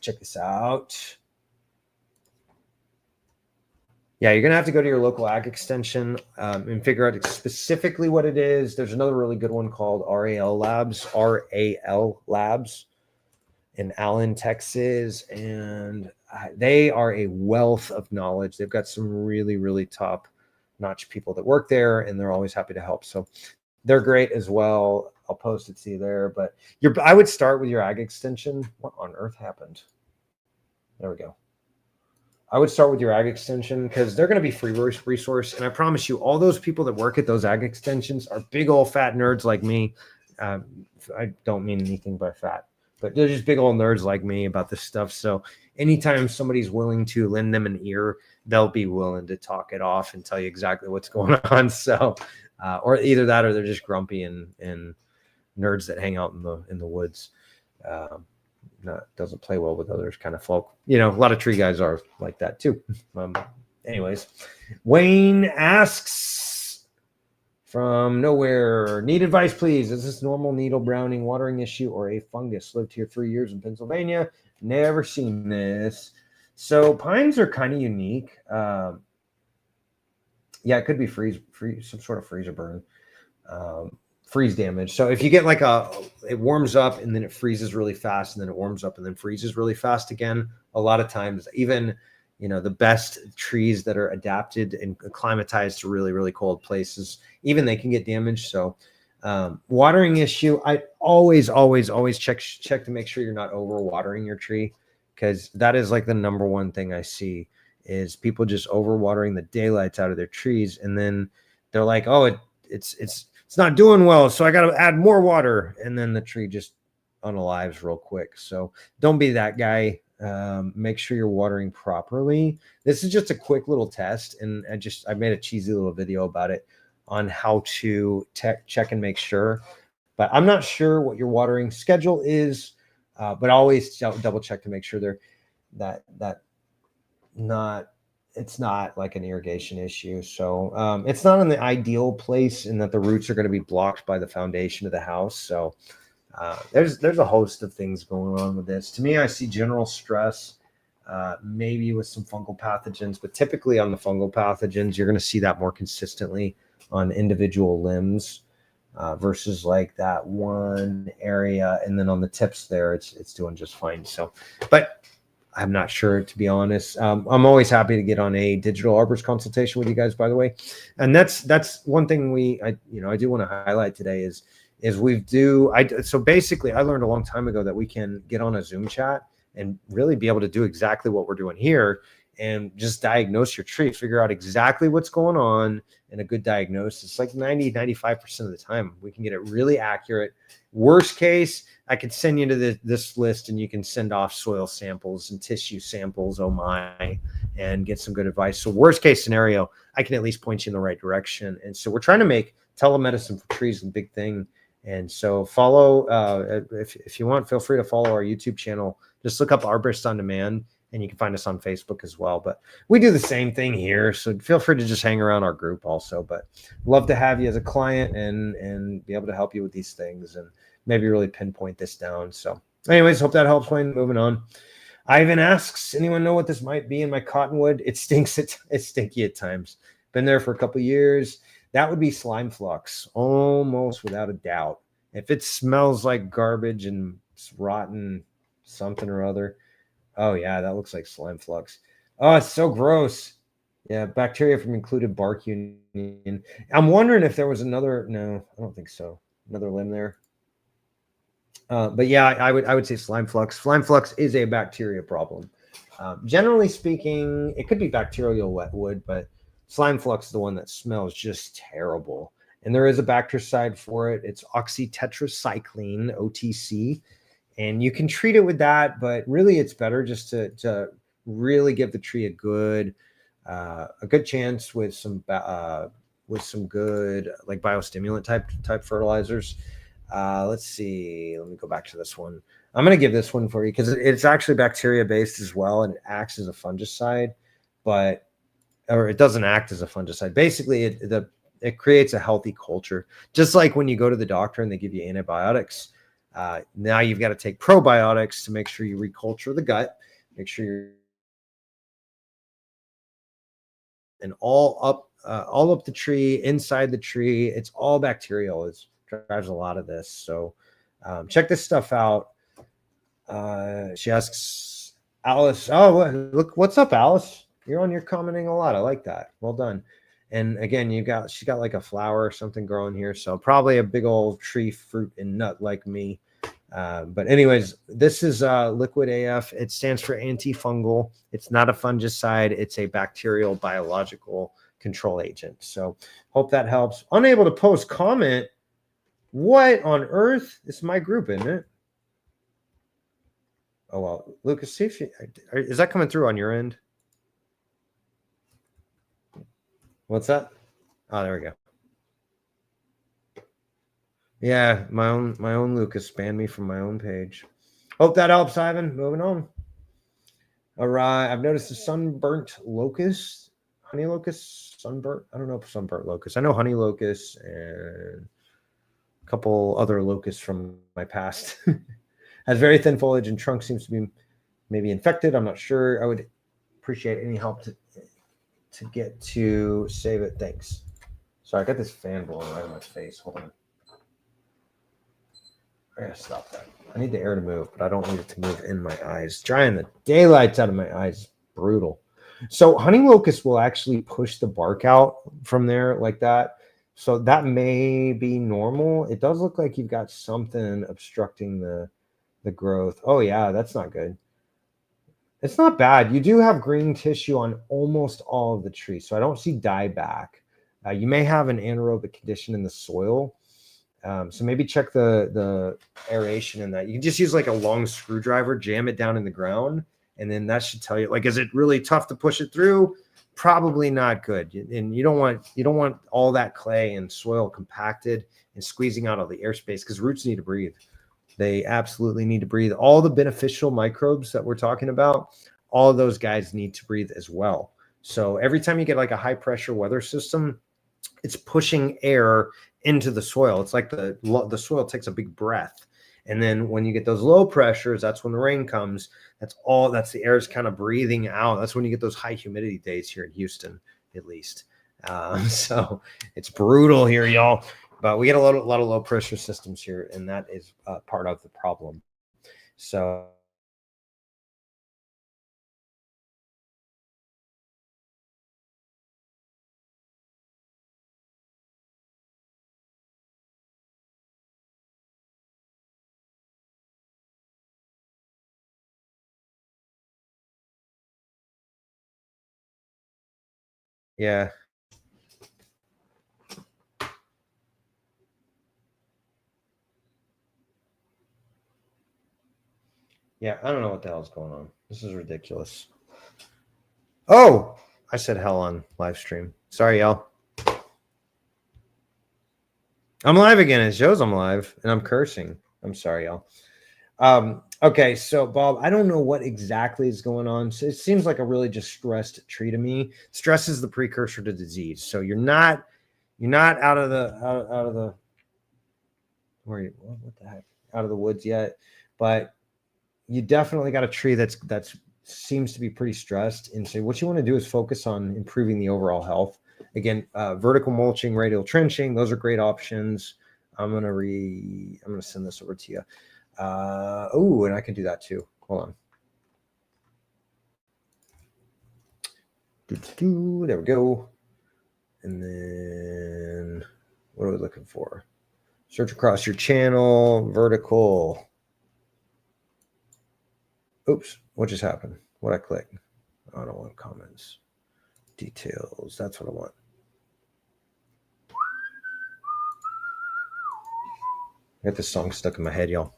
Check this out. Yeah, you're going to have to go to your local ag extension and figure out specifically what it is. There's another really good one called RAL Labs in Allen, Texas. And they are a wealth of knowledge. They've got some really, really top-notch people that work there, and they're always happy to help. So they're great as well. I'll post it to you there. But I would start with your ag extension. What on earth happened? There we go. I would start with your ag extension because they're going to be free resource. And I promise you, all those people that work at those ag extensions are big old fat nerds like me. I don't mean anything by fat, but they're just big old nerds like me about this stuff. So anytime somebody's willing to lend them an ear, they'll be willing to talk it off and tell you exactly what's going on. So, or either that, or they're just grumpy and nerds that hang out in the woods. Doesn't play well with others kind of folk. A lot of tree guys are like that too. Anyways, Wayne asks from nowhere, need advice, please. Is this normal needle browning watering issue or a fungus? Lived here 3 years in Pennsylvania. Never seen this. So pines are kind of unique. Yeah, it could be some sort of freezer burn. Freeze damage. So if you get it warms up and then it freezes really fast and then it warms up and then freezes really fast again, a lot of times, even, the best trees that are adapted and acclimatized to really, really cold places, even they can get damaged. So watering issue, I always check to make sure you're not over watering your tree, because that is like the number one thing I see is people just over watering the daylights out of their trees. And then they're like, oh, it's not doing well, so I got to add more water. And then the tree just unalives real quick. So don't be that guy. Make sure you're watering properly. This is just a quick little test. And I made a cheesy little video about it on how to check and make sure. But I'm not sure what your watering schedule is, but always double check to make sure it's not like an irrigation issue. So it's not in the ideal place in that the roots are going to be blocked by the foundation of the house. So there's a host of things going on with this. To me, I see general stress, maybe with some fungal pathogens, but typically on the fungal pathogens, you're going to see that more consistently on individual limbs versus like that one area. And then on the tips there, it's doing just fine. So, but I'm not sure, to be honest. I'm always happy to get on a digital arborist consultation with you guys, by the way. And that's one thing I do want to highlight today is so basically I learned a long time ago that we can get on a Zoom chat and really be able to do exactly what we're doing here and just diagnose your tree, figure out exactly what's going on, and a good diagnosis, like 95% of the time, we can get it really accurate. Worst case, I could send you to this list and you can send off soil samples and tissue samples, and get some good advice. So worst case scenario, I can at least point you in the right direction. And so we're trying to make telemedicine for trees a big thing. And so follow, if you want, feel free to follow our YouTube channel. Just look up Arborist on Demand, and you can find us on Facebook as well. But we do the same thing here, so feel free to just hang around our group also. But love to have you as a client and be able to help you with these things and maybe really pinpoint this down. So anyways, hope that helps, Wayne. Moving on. Ivan asks, anyone know what this might be in my cottonwood? It stinks. It's stinky at times. Been there for a couple of years. That would be slime flux, almost without a doubt. If it smells like garbage and it's rotten something or other, oh yeah, that looks like slime flux. Oh, it's so gross. Yeah, bacteria from included bark union. I'm wondering if there was another. No, I don't think so. Another limb there. But yeah, I would say slime flux. Slime flux is a bacteria problem. Generally speaking, it could be bacterial wetwood, but slime flux is the one that smells just terrible. And there is a bactericide for it. It's oxytetracycline, OTC, and you can treat it with that. But really, it's better just to really give the tree a good chance with some good like biostimulant type fertilizers. Let's see. Let me go back to this one. I'm going to give this one for you because it's actually bacteria based as well, and it acts as a fungicide, or it doesn't act as a fungicide. Basically, it creates a healthy culture. Just like when you go to the doctor and they give you antibiotics, now you've got to take probiotics to make sure you reculture the gut, make sure you're and all up the tree, inside the tree. It's all bacterial. It drives a lot of this. So check this stuff out. She asks Alice, oh, look, what's up, Alice? You're commenting a lot. I like that. Well done. And again, she's got like a flower or something growing here. So probably a big old tree, fruit, and nut like me. But anyways, this is Liquid AF. It stands for antifungal. It's not a fungicide. It's a bacterial biological control agent. So hope that helps. Unable to post comment. What on earth? It's my group, isn't it? Oh, well, Lucas, see if is that coming through on your end? What's that? Oh, there we go. Yeah, my own Lucas banned me from my own page. Hope that helps, Ivan. Moving on. All right, I've noticed a sunburnt locust, honey locust, sunburnt. I don't know if sunburnt locust. I know honey locust and a couple other locusts from my past. Has very thin foliage and trunk seems to be maybe infected. I'm not sure. I would appreciate any help to get to save it. Thanks. Sorry, I got this fan blowing right in my face. Hold on. I gotta stop that. I need the air to move, but I don't need it to move in my eyes. Drying the daylights out of my eyes. Brutal. So honey locust will actually push the bark out from there like that. So that may be normal. It does look like you've got something obstructing the growth. Oh yeah, that's not good. It's not bad. You do have green tissue on almost all of the trees. So I don't see dieback. You may have an anaerobic condition in the soil. So maybe check the aeration in that. You can just use like a long screwdriver, jam it down in the ground, and then that should tell you, like, is it really tough to push it through? Probably not good. And you don't want all that clay and soil compacted and squeezing out all the airspace because roots need to breathe. They absolutely need to breathe. All the beneficial microbes that we're talking about, all of those guys need to breathe as well. So every time you get like a high pressure weather system, it's pushing air into the soil. It's like the soil takes a big breath. And then when you get those low pressures, that's when the rain comes. That's the air is kind of breathing out. That's when you get those high humidity days here in Houston, at least. So it's brutal here, y'all. But we get a lot of low pressure systems here, and that is part of the problem. So yeah. Yeah, I don't know what the hell's going on. This is ridiculous. Oh, I said hell on live stream. Sorry, y'all. I'm live again. It shows I'm live and I'm cursing. I'm sorry, y'all. Okay, so Bob, I don't know what exactly is going on. So it seems like a really just stressed tree to me. Stress is the precursor to disease. So you're not out of the out of the where you, what the heck out of the woods yet, but you definitely got a tree that's seems to be pretty stressed. And so what you want to do is focus on improving the overall health. Again, vertical mulching, radial trenching, those are great options. I'm gonna send this over to you. Oh, and I can do that too. Hold on. There we go. And then what are we looking for? Search across your channel, vertical. Oops, what just happened? What I click? I don't want comments. Details. That's what I want. I got this song stuck in my head, y'all.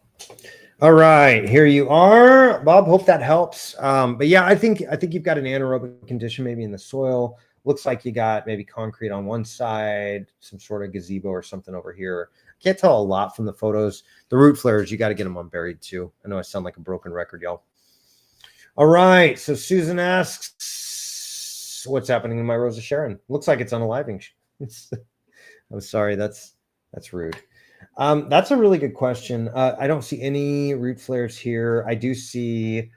All right, here you are, Bob. Hope that helps. But yeah, I think you've got an anaerobic condition maybe in the soil. Looks like you got maybe concrete on one side, some sort of gazebo or something over here. Can't tell a lot from the photos. The root flares, you got to get them unburied too. I know I sound like a broken record, y'all. All right, so Susan asks, what's happening to my Rosa Sharon? Looks like it's unaliving. I'm sorry, that's rude. That's a really good question. I don't see any root flares here. I do see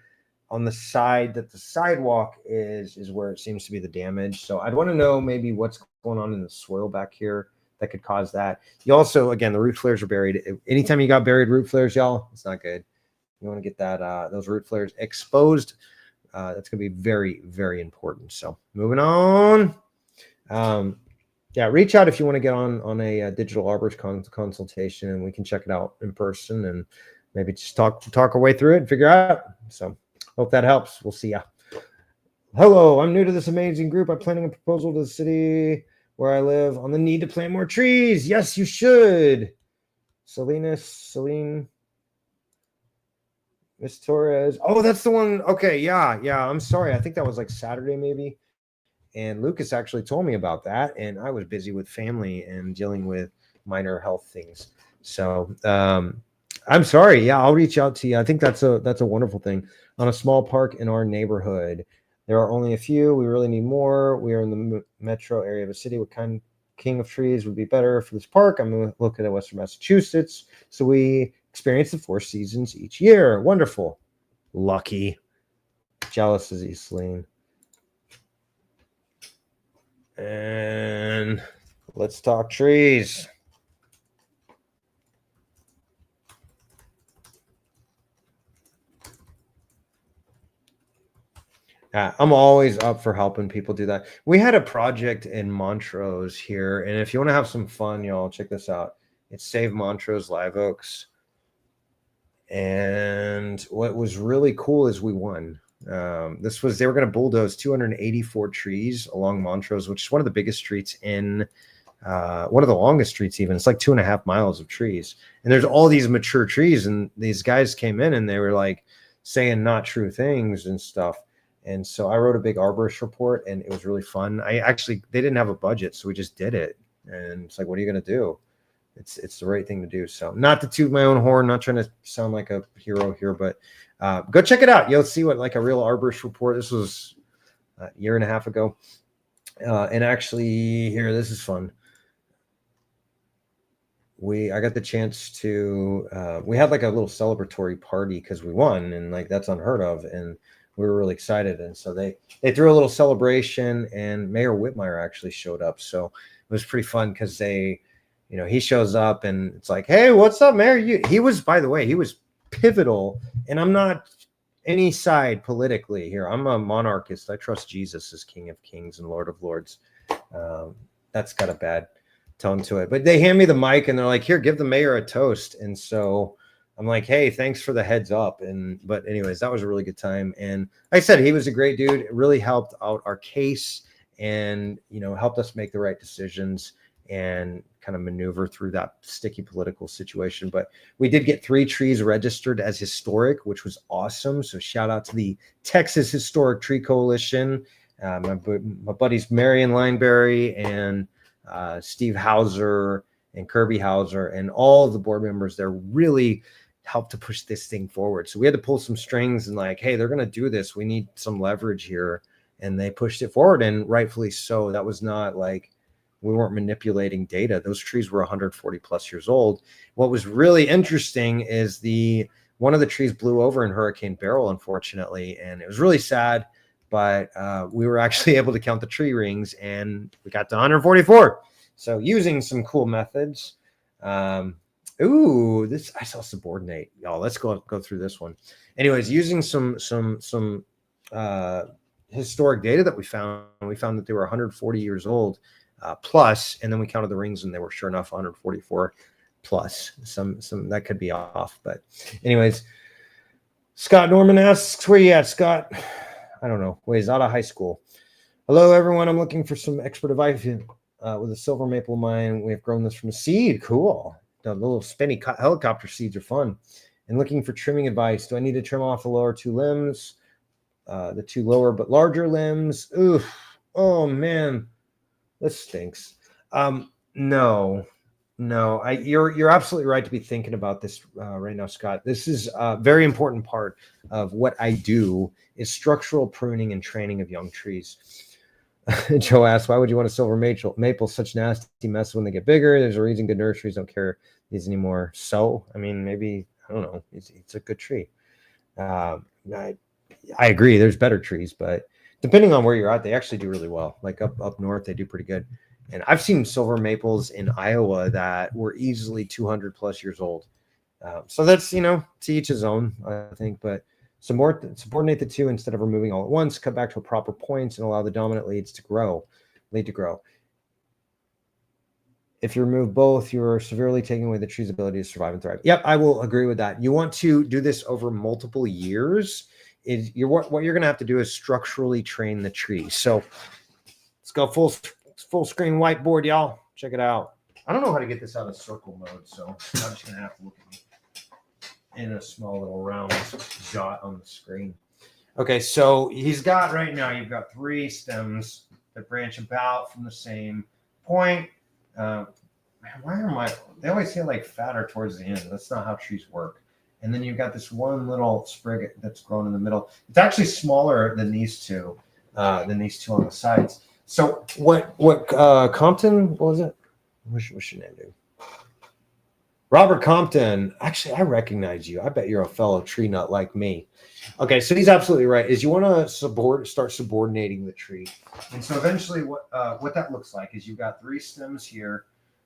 on the side that the sidewalk is where it seems to be the damage. So I'd want to know maybe what's going on in the soil back here that could cause that. You also, again, the root flares are buried. Anytime you got buried root flares, y'all, it's not good. You want to get that those root flares exposed. That's going to be very, very important. So moving on. Yeah, reach out if you want to get on a digital arborist consultation, and we can check it out in person and maybe just talk our way through it and figure out. So hope that helps. We'll see ya. Hello, I'm new to this amazing group. I'm planning a proposal to the city where I live on the need to plant more trees. Yes, you should. Celine, Miss Torres. Oh, that's the one. Okay, yeah. I'm sorry. I think that was like Saturday maybe. And Lucas actually told me about that, and I was busy with family and dealing with minor health things. So I'm sorry. Yeah, I'll reach out to you. I think that's a wonderful thing. On a small park in our neighborhood, there are only a few. We really need more. We are in the metro area of a city. What kind king of trees would be better for this park? I'm looking at Western Massachusetts. So we experience the 4 seasons each year. Wonderful. Lucky. Jealous as Eastleen. And let's talk trees. I'm always up for helping people do that. We had a project in Montrose here, and if you want to have some fun, y'all, check this out. It's Save Montrose Live Oaks. And what was really cool is we won. They were going to bulldoze 284 trees along Montrose, which is one of the biggest streets in one of the longest streets even. It's like 2.5 miles of trees, and there's all these mature trees, and these guys came in and they were like saying not true things and stuff. And so I wrote a big arborist report, and it was really fun. They didn't have a budget, so we just did it. And it's like, what are you going to do? It's the right thing to do. So not to toot my own horn, not trying to sound like a hero here, but go check it out. You'll see what like a real arborist report. This was a year and a half ago. And actually here, this is fun. I got the chance to, we had like a little celebratory party because we won, and like that's unheard of. And we were really excited. And so they threw a little celebration, and Mayor Whitmire actually showed up. So it was pretty fun because he shows up and it's like, hey, what's up, Mayor? He was, by the way, he was pivotal. And I'm not any side politically here. I'm a monarchist. I trust Jesus as King of Kings and Lord of Lords. That's got a bad tone to it. But they hand me the mic and they're like, here, give the mayor a toast. And so I'm like, hey, thanks for the heads up. But anyways, that was a really good time. And like I said, he was a great dude. It really helped out our case and, helped us make the right decisions and kind of maneuver through that sticky political situation. But we did get 3 trees registered as historic, which was awesome. So shout out to the Texas Historic Tree Coalition. My buddies Marion Lineberry and Steve Hauser and Kirby Hauser and all of the board members there really helped to push this thing forward. So we had to pull some strings and like, hey, they're going to do this. We need some leverage here. And they pushed it forward, and rightfully so. That was not like we weren't manipulating data. Those trees were 140 plus years old. What was really interesting is one of the trees blew over in Hurricane Beryl, unfortunately, and it was really sad. But we were actually able to count the tree rings, and we got to 144. So using some cool methods. Ooh, this I saw subordinate. Y'all, let's go through this one. Anyways, using some historic data that we found that they were 140 years old plus, and then we counted the rings, and they were sure enough 144 plus. Some that could be off, but anyways, Scott Norman asks, where you at, Scott? I don't know. He's out of high school. Hello, everyone. I'm looking for some expert advice with a silver maple mine. We have grown this from a seed. Cool. The little spinny helicopter seeds are fun. And looking for trimming advice. Do I need to trim off the lower two limbs? The two lower but larger limbs? Oof. Oh, man. This stinks. No. You're absolutely right to be thinking about this right now, Scott. This is a very important part of what I do is structural pruning and training of young trees. Joe asked, why would you want a silver maple? Such nasty mess when they get bigger. There's a reason good nurseries don't carry these anymore. So, I mean, maybe, I don't know. It's a good tree. I agree. There's better trees, but depending on where you're at, they actually do really well. Like up north, they do pretty good. And I've seen silver maples in Iowa that were easily 200 plus years old. So that's, to each his own, I think. But subordinate the two instead of removing all at once, cut back to a proper point and allow the dominant lead to grow. If you remove both, you're severely taking away the tree's ability to survive and thrive. Yep, I will agree with that. You want to do this over multiple years. What you're going to have to do is structurally train the tree. So let's go full screen whiteboard, y'all. Check it out. I don't know how to get this out of circle mode, so I'm just going to have to look at me in a small little round dot on the screen. Okay, so you've got 3 stems that branch about from the same point. They always say like fatter towards the end. That's not how trees work. And then you've got this one little sprig that's grown in the middle. It's actually smaller than these two on the sides. So what Compton, what was it? What's your name, dude? Robert Compton. Actually, I recognize you. I bet you're a fellow tree nut like me. Okay, so he's absolutely right. Is you want to start subordinating the tree. And so eventually what that looks like is you've got 3 stems here.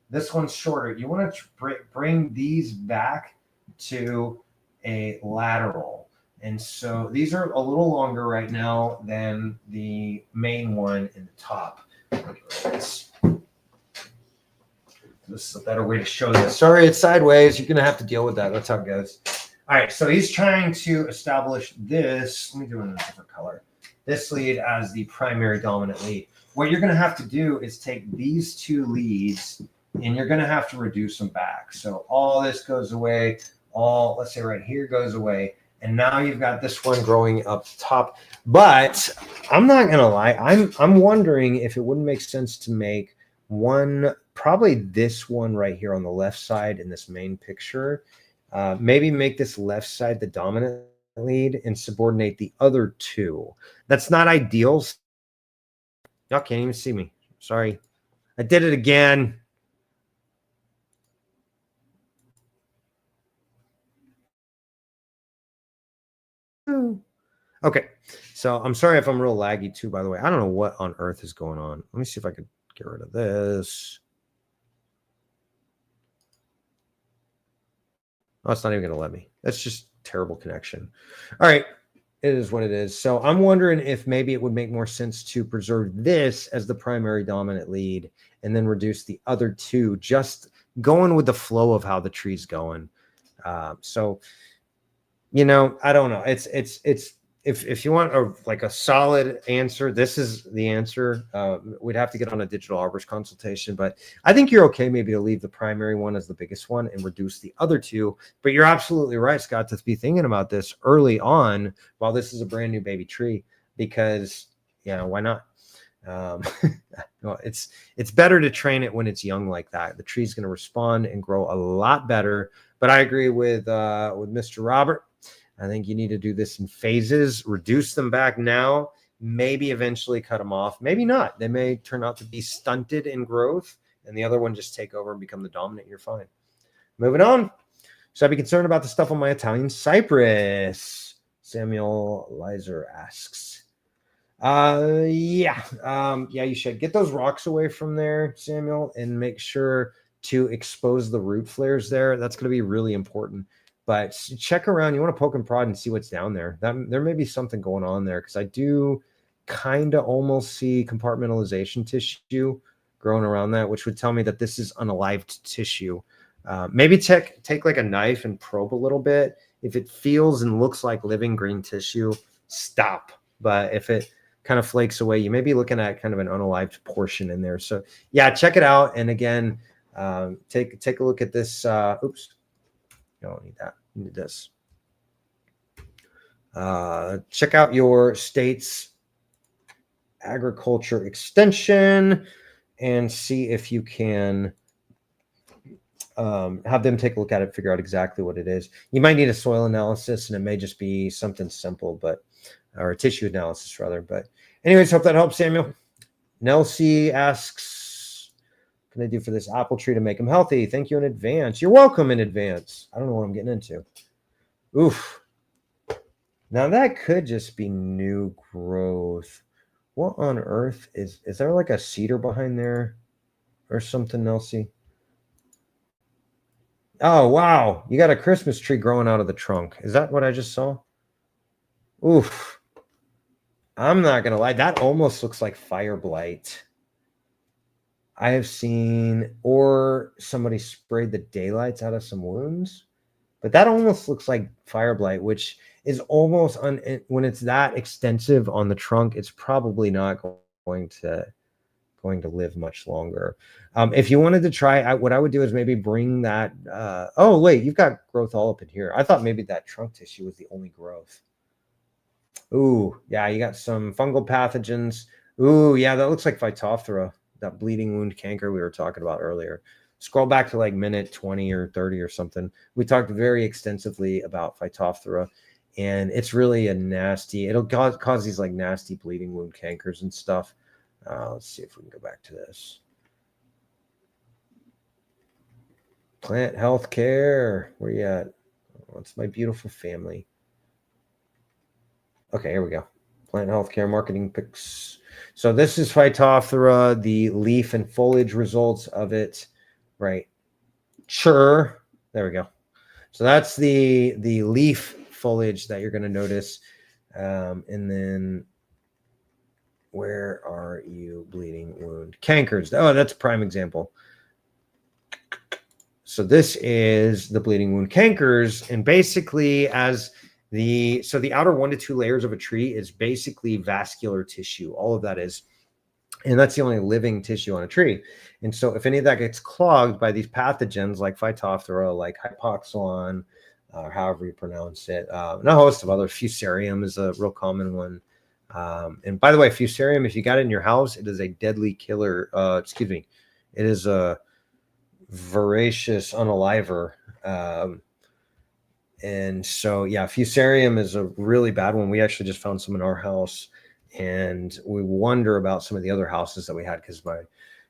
This one's shorter. You want to bring these back to a lateral. And so these are a little longer right now than the main one in the top. This is a better way to show this. Sorry, it's sideways. You're going to have to deal with that. That's how it goes. All right, so he's trying to establish this. Let me do it in a different color. This lead as the primary dominant lead. What you're going to have to do is take these 2 leads, and you're going to have to reduce them back. So all this goes away. Let's say right here goes away. And now you've got this one growing up top. But I'm not going to lie. I'm wondering if it wouldn't make sense to make one, probably this one right here on the left side in this main picture. Maybe make this left side the dominant lead and subordinate the other 2. That's not ideal. Y'all can't even see me. Sorry. I did it again. Okay, so I'm sorry if I'm real laggy too, by the way. I don't know what on earth is going on. Let me see if I could get rid of this. Oh, it's not even going to let me. That's just terrible connection. All right, it is what it is. So I'm wondering if maybe it would make more sense to preserve this as the primary dominant lead and then reduce the other 2, just going with the flow of how the tree's going. So, I don't know. It's if you want a solid answer, this is the answer. We'd have to get on a digital arborist consultation, but I think you're okay maybe to leave the primary one as the biggest one and reduce the other 2. But you're absolutely right, Scott, to be thinking about this early on while this is a brand new baby tree, because why not? No, it's better to train it when it's young like that. The tree's going to respond and grow a lot better. But I agree with Mr. Robert. I think you need to do this in phases, reduce them back now, maybe eventually cut them off. Maybe not. They may turn out to be stunted in growth, and the other one just take over and become the dominant. You're fine. Moving on. Should I be concerned about the stuff on my Italian cypress? Samuel Lizer asks. Yeah, you should get those rocks away from there, Samuel, and make sure to expose the root flares there. That's going to be really important. But check around. You want to poke and prod and see what's down there. There may be something going on there, because I do kind of almost see compartmentalization tissue growing around that, which would tell me that this is unalived tissue. Maybe take like a knife and probe a little bit. If it feels and looks like living green tissue, stop. But if it kind of flakes away, you may be looking at kind of an unalived portion in there. So yeah, check it out. And again, take a look at this. Oops, you don't need that. You need this. Check out your state's agriculture extension and see if you can have them take a look at it, figure out exactly what it is. You might need a soil analysis, and it may just be something simple, or a tissue analysis rather. But anyways, hope that helps, Samuel. Nelsie asks, what can I do for this apple tree to make them healthy? Thank you in advance. You're welcome in advance. I don't know what I'm getting into. Oof. Now that could just be new growth. What on earth is there like a cedar behind there or something, Nelsie? Oh, wow. You got a Christmas tree growing out of the trunk. Is that what I just saw? Oof. I'm not going to lie. That almost looks like fire blight. I have seen, or somebody sprayed the daylights out of some wounds, but that almost looks like fire blight, which is almost, when it's that extensive on the trunk, it's probably not going to live much longer. If you wanted to try, what I would do is maybe bring that. Oh, wait, you've got growth all up in here. I thought maybe that trunk tissue was the only growth. Ooh, yeah, you got some fungal pathogens. Ooh, yeah, that looks like Phytophthora, that bleeding wound canker we were talking about earlier. Scroll back to like minute 20 or 30 or something. We talked very extensively about Phytophthora, and it's really a nasty, it'll cause these like nasty bleeding wound cankers and stuff. Let's see if we can go back to this. Plant health care. Where you at? Oh, it's my beautiful family. Okay, here we go. Plant health care marketing picks. So this is Phytophthora, the leaf and foliage results of it. Right. Sure. There we go. So that's the leaf foliage that you're going to notice. And then where are you? Bleeding wound cankers. Oh, that's a prime example. So this is the bleeding wound cankers, and basically the outer 1 to 2 layers of a tree is basically vascular tissue. All of that is, and that's the only living tissue on a tree. And so if any of that gets clogged by these pathogens like Phytophthora, like hypoxylon, or however you pronounce it, and a host of other, Fusarium is a real common one. And by the way, Fusarium, if you got it in your house, it is a deadly killer. It is a voracious unaliver. And so, yeah, Fusarium is a really bad one. We actually just found some in our house, and we wonder about some of the other houses that we had because my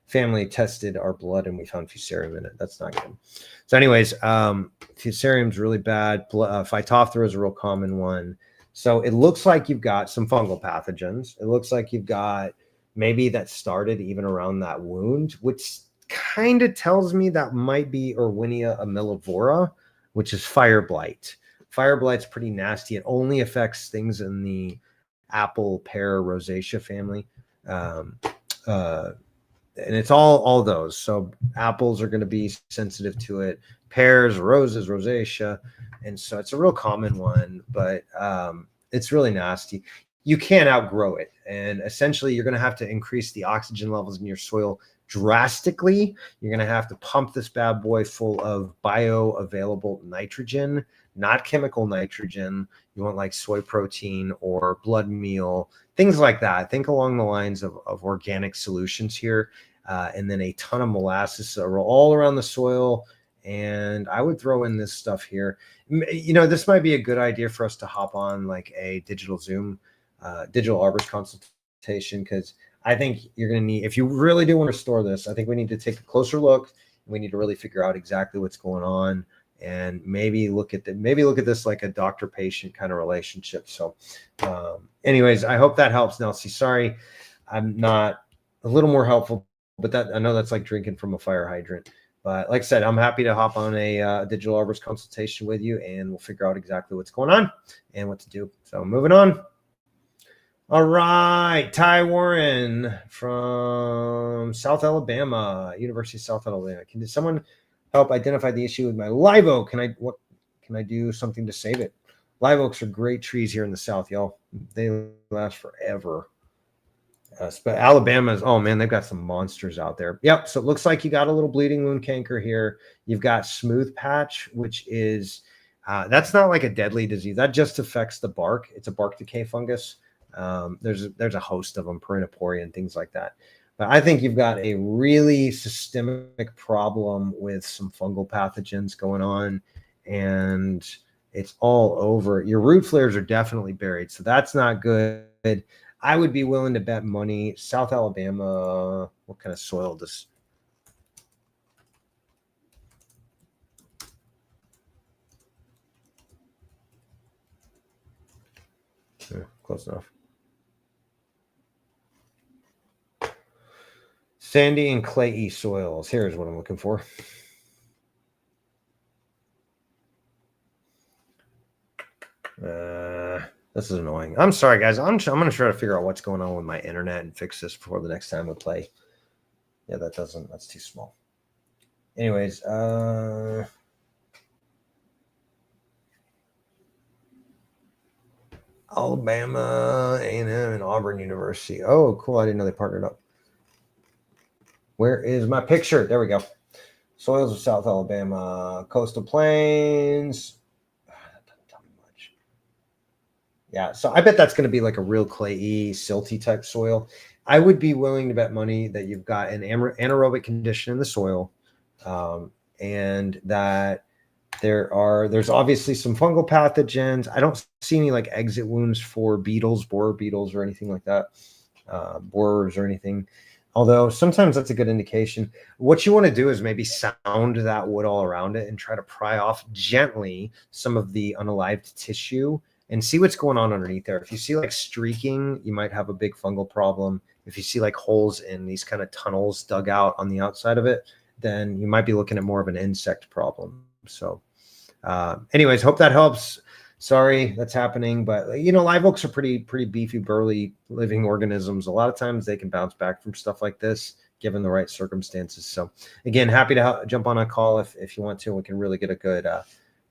family tested our blood and we found Fusarium in it. That's not good. So anyways, Fusarium is really bad. Phytophthora is a real common one. So it looks like you've got some fungal pathogens. It looks like you've got maybe that started even around that wound, which kind of tells me that might be Erwinia amylivora, which is fire blight. Fire blight's pretty nasty. It only affects things in the apple, pear, rosacea family. And it's all those. So apples are going to be sensitive to it. Pears, roses, rosacea. And so it's a real common one, but it's really nasty. You can't outgrow it. And essentially, you're going to have to increase the oxygen levels in your soil drastically, you're going to have to pump this bad boy full of bioavailable nitrogen, not chemical nitrogen. You want like soy protein or blood meal, things like that. Think along the lines of organic solutions here. And then a ton of molasses all around the soil. And I would throw in this stuff here. You know, this might be a good idea for us to hop on like a digital Zoom, digital arborist consultation, because I think you're going to need, if you really do want to store this, I think we need to take a closer look. We need to really figure out exactly what's going on, and maybe look at this like a doctor-patient kind of relationship. So anyways, I hope that helps, Nelsie. Sorry, I'm not a little more helpful, but that, I know that's like drinking from a fire hydrant. But like I said, I'm happy to hop on a digital arborist consultation with you, and we'll figure out exactly what's going on and what to do. So moving on. All right, Ty Warren from South Alabama, University of South Alabama. Can someone help identify the issue with my live oak? What can I do something to save it? Live oaks are great trees here in the South, y'all. They last forever. But Alabama's, oh man, they've got some monsters out there. Yep. So it looks like you got a little bleeding wound canker here. You've got smooth patch, which is that's not like a deadly disease. That just affects the bark. It's a bark decay fungus. There's a host of them, Perinoporia and things like that. But I think you've got a really systemic problem with some fungal pathogens going on, and it's all over. Your root flares are definitely buried, so that's not good. I would be willing to bet money. South Alabama, what kind of soil does? Yeah, close enough. Sandy and clayey soils. Here's what I'm looking for. This is annoying. I'm sorry, guys. I'm going to try to figure out what's going on with my internet and fix this before the next time we play. Yeah, that's too small. Anyways, Alabama, A&M, and Auburn University. Oh, cool. I didn't know they partnered up. Where is my picture? There we go. Soils of South Alabama, coastal plains. That doesn't tell me much. Yeah, so I bet that's going to be like a real clayey, silty type soil. I would be willing to bet money that you've got an anaerobic condition in the soil, and that there's obviously some fungal pathogens. I don't see any like exit wounds for beetles, borer beetles, or anything like that, borers or anything. Although sometimes that's a good indication. What you want to do is maybe sound that wood all around it and try to pry off gently some of the unalived tissue and see what's going on underneath there. If you see like streaking, you might have a big fungal problem. If you see like holes in these kind of tunnels dug out on the outside of it, then you might be looking at more of an insect problem. So anyways, hope that helps. Sorry that's happening, but you know, live oaks are pretty beefy, burly living organisms. A lot of times they can bounce back from stuff like this given the right circumstances. So again, happy to jump on a call if you want to. We can really get a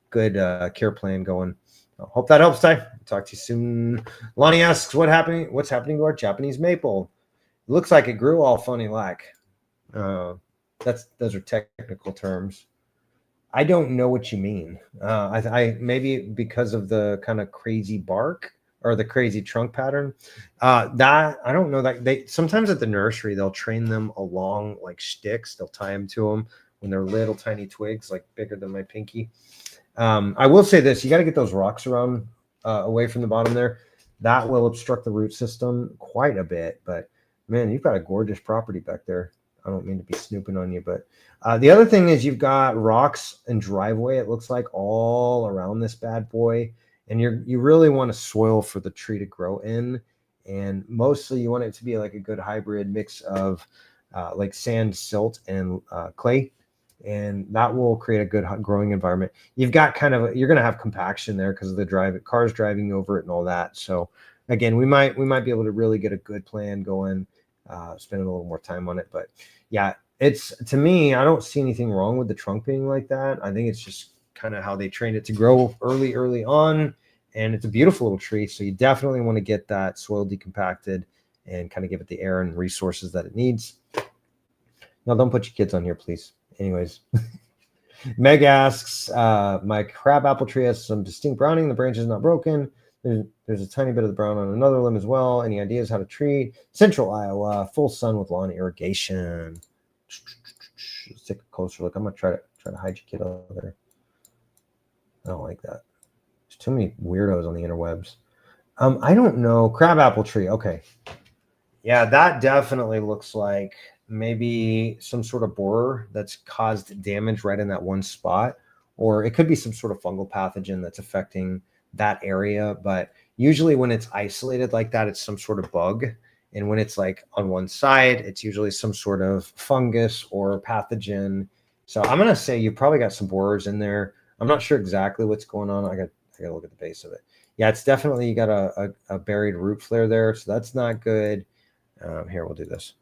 good care plan going. Hope that helps, Ty. Talk to you soon. Lonnie asks what's happening to our Japanese maple. It looks like it grew all funny like. Those are technical terms. I don't know what you mean. I maybe because of the kind of crazy bark or the crazy trunk pattern. That I don't know. That they sometimes at the nursery they'll train them along like sticks. They'll tie them to them when they're little tiny twigs, like bigger than my pinky. I will say this: you got to get those rocks around away from the bottom there. That will obstruct the root system quite a bit. But man, you've got a gorgeous property back there. I don't mean to be snooping on you, but the other thing is you've got rocks and driveway, it looks like, all around this bad boy. And you really want a soil for the tree to grow in. And mostly you want it to be like a good hybrid mix of like sand, silt, and clay. And that will create a good growing environment. You've got you're going to have compaction there because of the cars driving over it and all that. So again, we might be able to really get a good plan going. Spending a little more time on it, but yeah, to me, I don't see anything wrong with the trunk being like that. I think it's just kind of how they trained it to grow early on, and it's a beautiful little tree. So you definitely want to get that soil decompacted and kind of give it the air and resources that it needs. No, don't put your kids on here, please. Anyways. Meg asks, my crabapple tree has some distinct browning. The branch is not broken. There's a tiny bit of the brown on another limb as well. Any ideas how to treat? Central Iowa, full sun with lawn irrigation. Let's take a closer look. I'm gonna try to hide your kid over there. I don't like that. There's too many weirdos on the interwebs. I don't know. Crabapple tree. Okay. Yeah, that definitely looks like maybe some sort of borer that's caused damage right in that one spot, or it could be some sort of fungal pathogen that's affecting that area. But usually when it's isolated like that, it's some sort of bug. And when it's like on one side, it's usually some sort of fungus or pathogen. So I'm going to say you probably got some borers in there. I'm not sure exactly what's going on. I got to look at the base of it. Yeah, it's definitely, you got a buried root flare there. So that's not good. Here, we'll do this.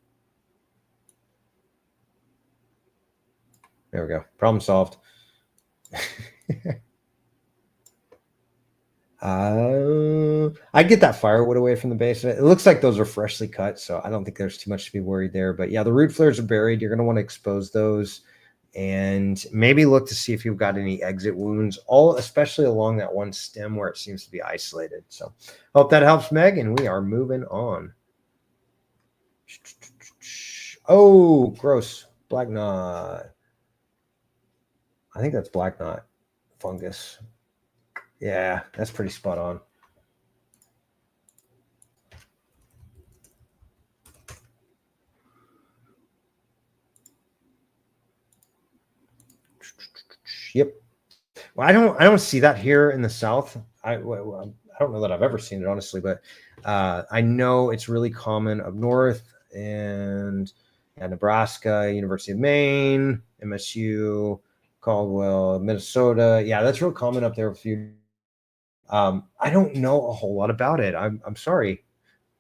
There we go. Problem solved. I'd get that firewood away from the base of it. It looks like those are freshly cut, so I don't think there's too much to be worried there. But yeah, the root flares are buried. You're going to want to expose those and maybe look to see if you've got any exit wounds, especially along that one stem where it seems to be isolated. So hope that helps, Meg, and we are moving on. Oh, gross. Black knot. I think that's black knot fungus. Yeah, that's pretty spot on. Yep. Well, I don't see that here in the South. I don't know that I've ever seen it, honestly, but I know it's really common up north and Nebraska, University of Maine, MSU, Caldwell, Minnesota. Yeah, that's real common up there. I don't know a whole lot about it. I'm sorry.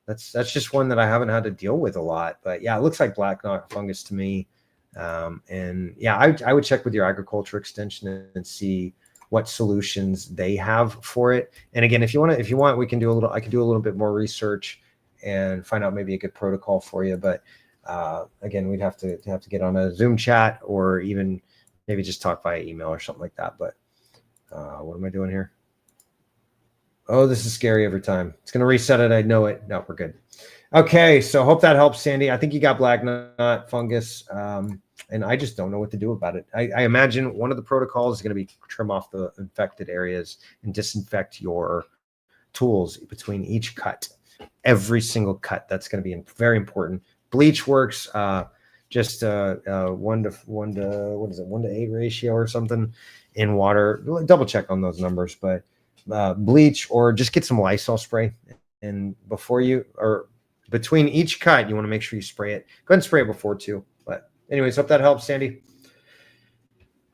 That's just one that I haven't had to deal with a lot. But yeah, it looks like black knot fungus to me. And yeah, I would check with your agriculture extension and see what solutions they have for it. And again, if you want, we can do I can do a little bit more research and find out maybe a good protocol for you. But again, we'd have to get on a Zoom chat or even maybe just talk via email or something like that. But what am I doing here? Oh, this is scary every time. It's going to reset it. I know it. No, we're good. Okay, so hope that helps, Sandy. I think you got black knot fungus, and I just don't know what to do about it. I imagine one of the protocols is going to be trim off the infected areas and disinfect your tools between each cut. Every single cut. That's going to be very important. Bleach works just 1 to 8 ratio or something in water. Double check on those numbers, but bleach or just get some Lysol spray. And between each cut, you want to make sure you spray it. Go ahead and spray it before too. But anyways, hope that helps, Sandy.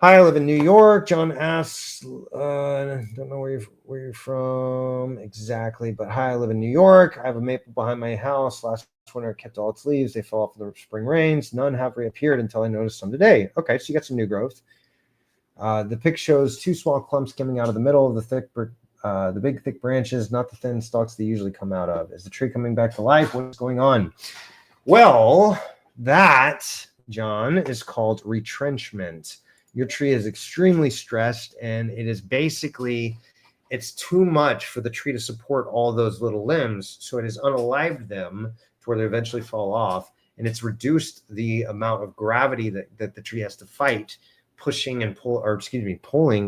Hi, I live in New York. John asks, don't know where you're from exactly, but hi, I live in New York. I have a maple behind my house. Last winter, it kept all its leaves. They fell off in the spring rains. None have reappeared until I noticed some today. Okay, so you got some new growth. The pic shows 2 small clumps coming out of the middle of the big thick branches, not the thin stalks they usually come out of. Is the tree coming back to life? What's going on? Well, that, John, is called retrenchment. Your tree is extremely stressed, and it is basically, it's too much for the tree to support all those little limbs, so it has unalived them to where they eventually fall off, and it's reduced the amount of gravity that the tree has to fight, pulling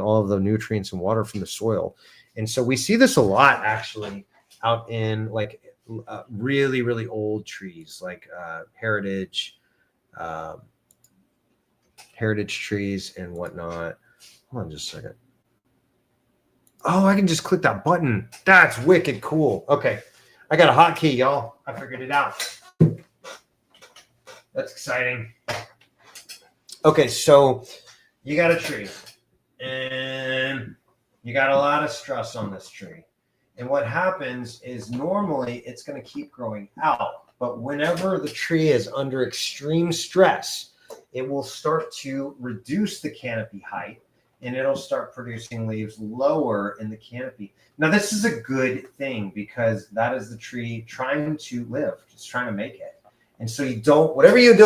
all of the nutrients and water from the soil. And so we see this a lot actually out in like really, really old trees, like heritage trees and whatnot. Hold on just a second. Oh, I can just click that button. That's wicked cool. Okay. I got a hotkey, y'all. I figured it out. That's exciting. Okay, so you got a tree and you got a lot of stress on this tree. And what happens is normally it's going to keep growing out. But whenever the tree is under extreme stress, it will start to reduce the canopy height and it'll start producing leaves lower in the canopy. Now, this is a good thing because that is the tree trying to live, just trying to make it. And so you don't, whatever you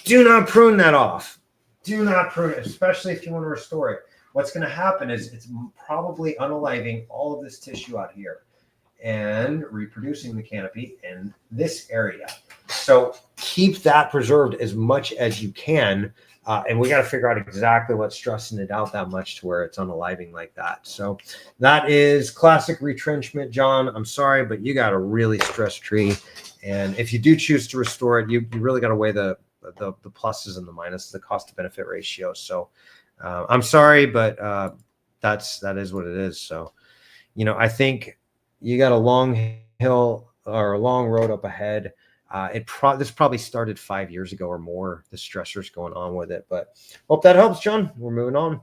do not prune that off. Do not prune it, especially if you want to restore it. What's going to happen is it's probably unaliving all of this tissue out here and reproducing the canopy in this area. So keep that preserved as much as you can. And we got to figure out exactly what's stressing it out that much to where it's unaliving like that. So that is classic retrenchment, John. I'm sorry, but you got a really stressed tree. And if you do choose to restore it, you really got to weigh the pluses and the minuses, the cost to benefit ratio. So I'm sorry, but that is what it is. So, I think you got a long hill or a long road up ahead. This probably started 5 years ago or more, the stressors going on with it, but hope that helps, John. We're moving on.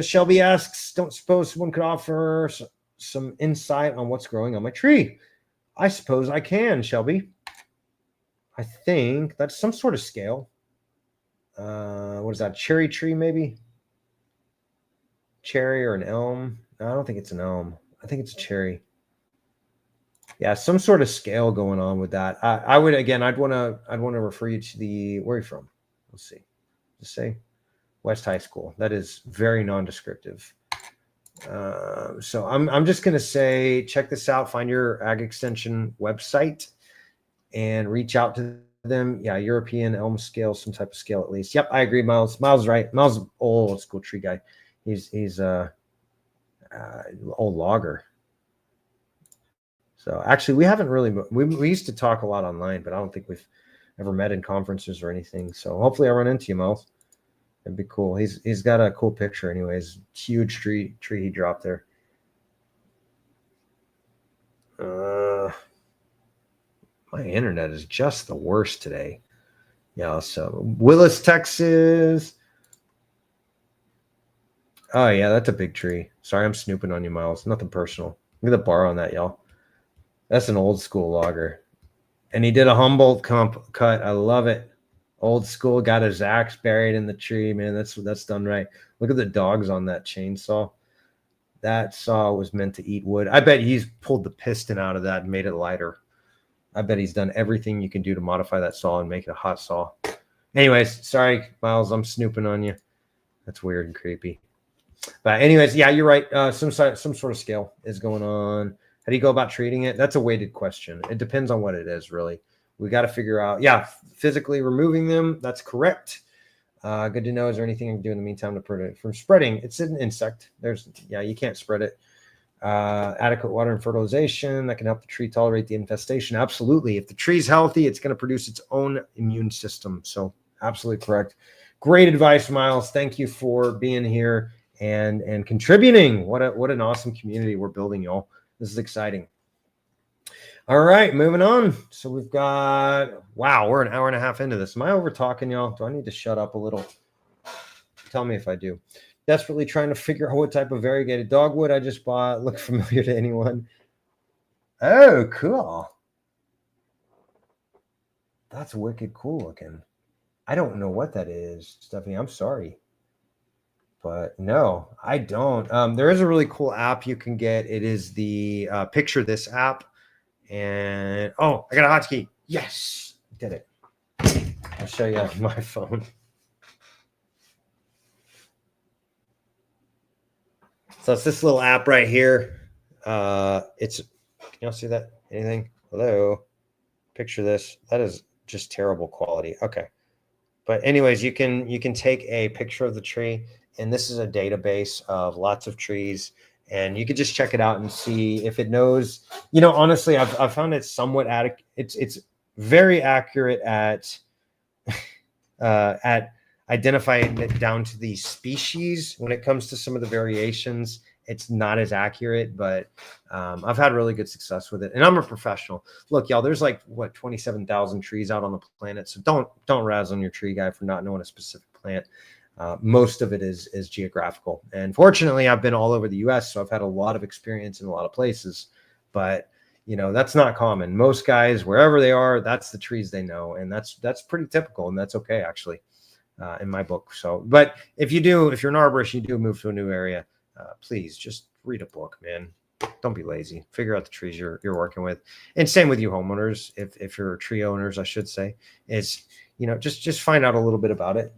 Shelby asks, don't suppose someone could offer some insight on what's growing on my tree? I suppose I can, Shelby. I think that's some sort of scale. What is that? Cherry tree, maybe? Cherry or an elm? No, I don't think it's an elm. I think it's a cherry. Yeah, some sort of scale going on with that. I'd want to refer you to where are you from? Let's see. Just say West High School. That is very non-descriptive. So I'm just gonna say, check this out. Find your Ag Extension website and reach out to them. Yeah, European elm scale, some type of scale at least. Yep, I agree, Miles. Miles is right. Miles is an old school tree guy. He's old logger. So actually, we haven't really. We used to talk a lot online, but I don't think we've ever met in conferences or anything. So hopefully, I run into you, Miles. It'd be cool. He's got a cool picture, anyways. Huge tree he dropped there. My internet is just the worst today. Yeah. So Willis, Texas. Oh yeah, that's a big tree. Sorry, I'm snooping on you, Miles. Nothing personal. Look at the bar on that, y'all. That's an old school logger. And he did a Humboldt cut. I love it. Old school, got his axe buried in the tree, man. That's done right. Look at the dogs on that chainsaw. That saw was meant to eat wood. I bet he's pulled the piston out of that and made it lighter. I bet he's done everything you can do to modify that saw and make it a hot saw. Anyways, sorry, Miles, I'm snooping on you. That's weird and creepy. But anyways, yeah, you're right. Some sort of scale is going on. How do you go about treating it? That's a weighted question. It depends on what it is, really. We got to figure out, physically removing them. That's correct. Good to know. Is there anything I can do in the meantime to prevent it from spreading? It's an insect. You can't spread it. Adequate water and fertilization that can help the tree tolerate the infestation. Absolutely. If the tree's healthy, it's going to produce its own immune system. So absolutely correct. Great advice, Miles. Thank you for being here and contributing. What an awesome community we're building, y'all. This is exciting. All right, moving on. So we've got, we're an hour and a half into this. Am I over talking, y'all? Do I need to shut up a little? Tell me if I do. Desperately trying to figure out what type of variegated dogwood I just bought. Look familiar to anyone? Oh, cool. That's wicked cool looking. I don't know what that is, Stephanie. I'm sorry. But no, I don't. There is a really cool app you can get. It is the Picture This app. And I got a hotkey. Yes, did it. I'll show you on my phone. So it's this little app right here. Can y'all see that? Anything? Hello. Picture this. That is just terrible quality. Okay. But anyways, you can take a picture of the tree, and this is a database of lots of trees, and you can just check it out and see if it knows. Honestly, I've found it somewhat adequate. It's very accurate at identifying it down to the species. When it comes to some of the variations, it's not as accurate, but I've had really good success with it. And I'm a professional. Look, y'all, there's 27,000 trees out on the planet. So don't razz on your tree guy for not knowing a specific plant. Most of it is geographical. And fortunately, I've been all over the US, so I've had a lot of experience in a lot of places. But that's not common. Most guys, wherever they are, that's the trees they know. And that's pretty typical, and that's okay, actually, in my book. So, but if you're an arborist, you do move to a new area, please just read a book, man. don't be lazy. Figure out the trees you're working with, and same with you homeowners. If you're tree owners, I should say, is just find out a little bit about it.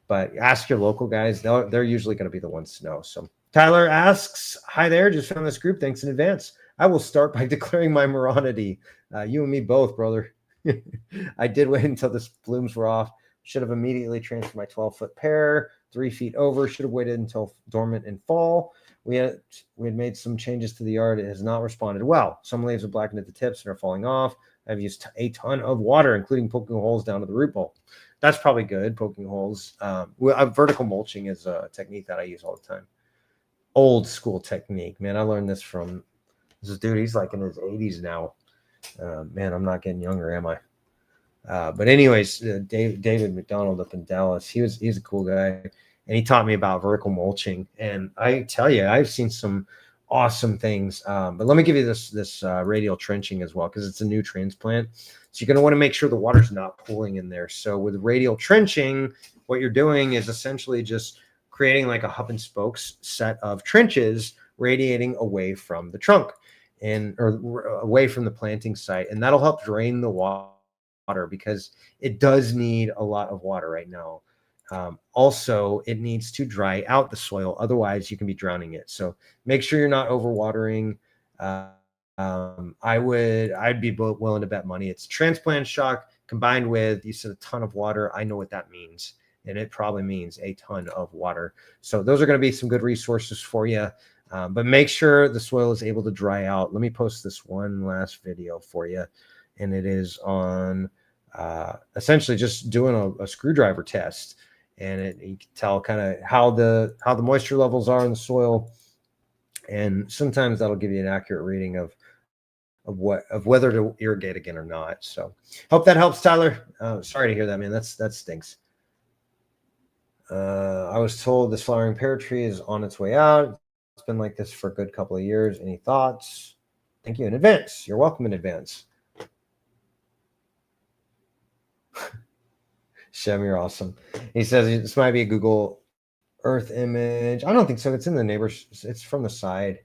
But ask your local guys; they're usually going to be the ones to know. So Tyler asks, "Hi there, just found this group. Thanks in advance. I will start by declaring my morality. You and me both, brother. I did wait until the blooms were off. Should have immediately transferred my 12-foot pear 3 feet over. Should have waited until dormant in fall. We had made some changes to the yard. It has not responded well. Some leaves are blackened at the tips and are falling off. I've used a ton of water, including poking holes down to the root ball. That's probably good, poking holes. Vertical mulching is a technique that I use all the time. Old school technique, man. I learned this from this dude. He's like in his 80s now. Man, I'm not getting younger, am I? But anyways, David McDonald up in Dallas, he's a cool guy, and he taught me about vertical mulching. And I tell you, I've seen some awesome things. But let me give you this radial trenching as well, because it's a new transplant. So you're going to want to make sure the water's not pooling in there. So with radial trenching, what you're doing is essentially just creating like a hub and spokes set of trenches radiating away from the trunk or away from the planting site, and that'll help drain the water because it does need a lot of water right now. Also, it needs to dry out the soil. Otherwise, you can be drowning it. So make sure you're not overwatering. I'd be willing to bet money it's transplant shock combined with, you said, a ton of water. I know what that means, and it probably means a ton of water. So those are going to be some good resources for you. But make sure the soil is able to dry out. Let me post this one last video for you, and it is on essentially just doing a screwdriver test, and you can tell kind of how the moisture levels are in the soil, and sometimes that'll give you an accurate reading of whether to irrigate again or not. So hope that helps, Tyler. Sorry to hear that, man. That stinks. I was told this flowering pear tree is on its way out. It's been like this for a good couple of years. Any thoughts? Thank you in advance. You're welcome in advance. Shem, you're awesome. He says this might be a Google Earth image. I don't think so. It's in the neighbors. It's from the side.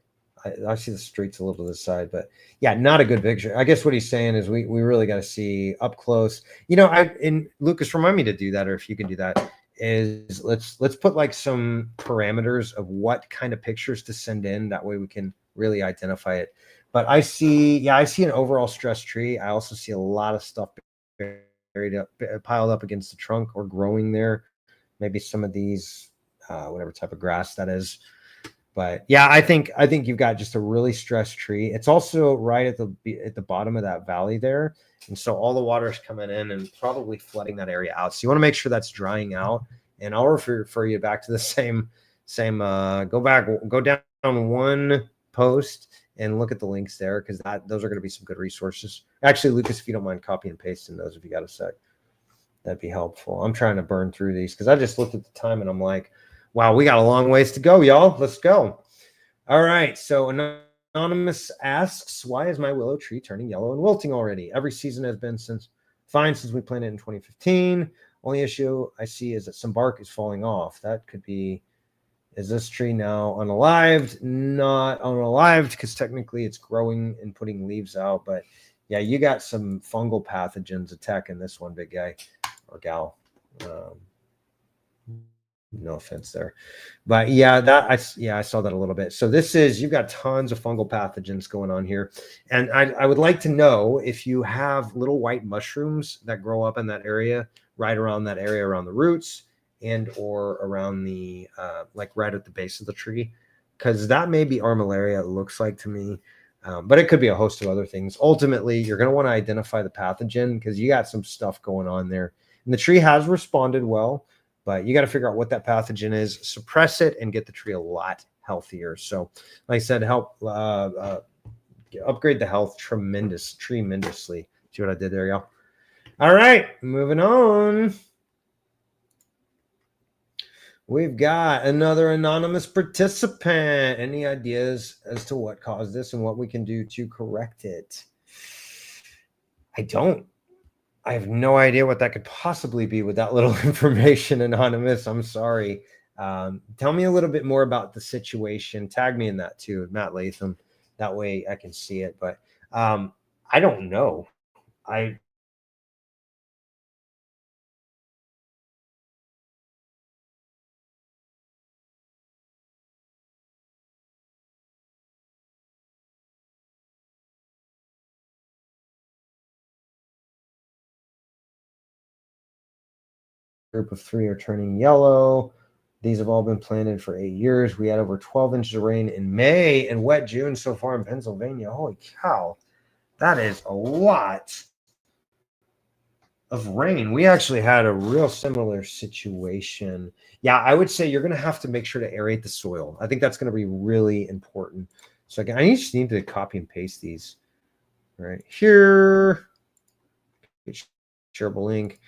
I see the streets a little to the side, but yeah, not a good picture. I guess what he's saying is we really got to see up close. Lucas, remind me to do that, or if you can do that. Is let's put like some parameters of what kind of pictures to send in. That way we can really identify it. But I see an overall stressed tree. I also see a lot of stuff buried up, piled up against the trunk or growing there. Maybe some of these, whatever type of grass that is. But yeah, I think you've got just a really stressed tree. It's also right at the bottom of that valley there. And so all the water is coming in and probably flooding that area out. So you want to make sure that's drying out. And I'll refer you back to the same, go down one post and look at the links there, because those are going to be some good resources. Actually, Lucas, if you don't mind copy and pasting those, if you got a sec, that'd be helpful. I'm trying to burn through these because I just looked at the time and I'm like, wow, we got a long ways to go, y'all. Let's go. All right. So Anonymous asks, why is my willow tree turning yellow and wilting already? Every season has been fine since we planted in 2015. Only issue I see is that some bark is falling off. That could be, is this tree now unalived? Not unalived, because technically it's growing and putting leaves out. But yeah, you got some fungal pathogens attacking this one, big guy or gal. No offense there, but yeah, I saw that a little bit. So you've got tons of fungal pathogens going on here, and I would like to know if you have little white mushrooms that grow up in that area, right around that area, around the roots and or around the like right at the base of the tree, because that may be armillaria. It looks like to me, but it could be a host of other things. Ultimately, you're going to want to identify the pathogen because you got some stuff going on there, and the tree has responded well. But you got to figure out what that pathogen is, suppress it, and get the tree a lot healthier. So, like I said, help upgrade the health tremendously. See what I did there, y'all? All right, moving on. We've got another anonymous participant. Any ideas as to what caused this and what we can do to correct it? I have no idea what that could possibly be with that little information, Anonymous. I'm sorry. Tell me a little bit more about the situation. Tag me in that too, Matt Latham. That way I can see it. But I don't know. I group of 3 are turning yellow. These have all been planted for 8 years. We had over 12 inches of rain in May and wet June so far in Pennsylvania. Holy cow. That is a lot of rain. We actually had a real similar situation. Yeah, I would say you're going to have to make sure to aerate the soil. I think that's going to be really important. So again, I just need to copy and paste these right here. Shareable link.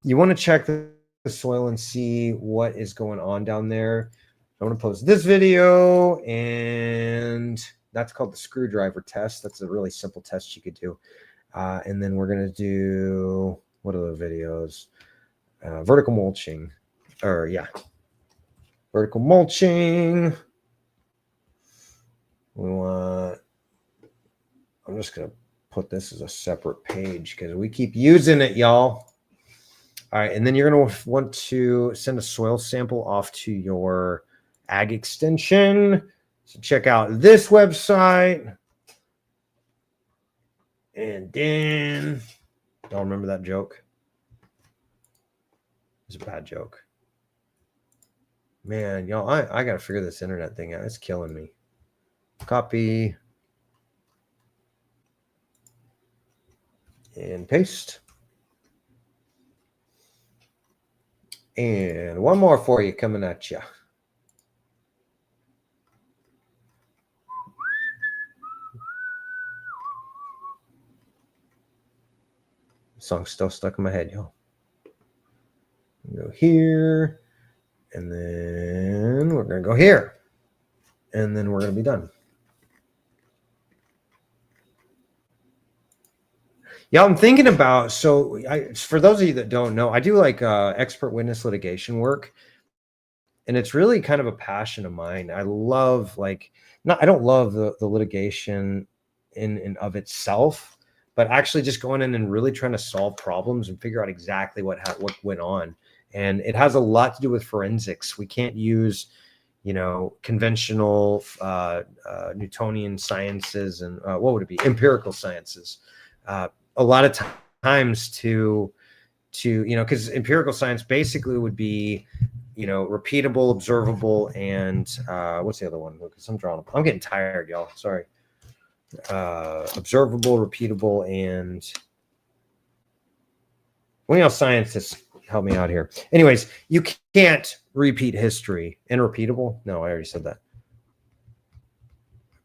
You want to check the soil and see what is going on down there. I'm going to post this video, and that's called the screwdriver test. That's a really simple test you could do. And then we're going to do, what are the videos? Vertical mulching. Or, yeah. Vertical mulching. We want, I'm just going to put this as a separate page because we keep using it, y'all. All right, and then you're going to want to send a soil sample off to your ag extension. So check out this website. And then, y'all remember that joke? It's a bad joke. Man, y'all, I got to figure this internet thing out. It's killing me. Copy. And paste. And one more for you coming at you. The song's still stuck in my head, y'all. Go here. And then we're going to go here. And then we're going to be done. Yeah, I'm thinking about, so for those of you that don't know, I do like expert witness litigation work. And it's really kind of a passion of mine. I love I don't love the litigation in of itself, but actually just going in and really trying to solve problems and figure out exactly what went on. And it has a lot to do with forensics. We can't use, conventional Newtonian sciences and what would it be? Empirical sciences. A lot of times to because empirical science basically would be repeatable, observable, and what's the other one? Because I'm getting tired, y'all. Sorry. Observable, repeatable, and scientists help me out here. Anyways, you can't repeat history. And repeatable? No, I already said that.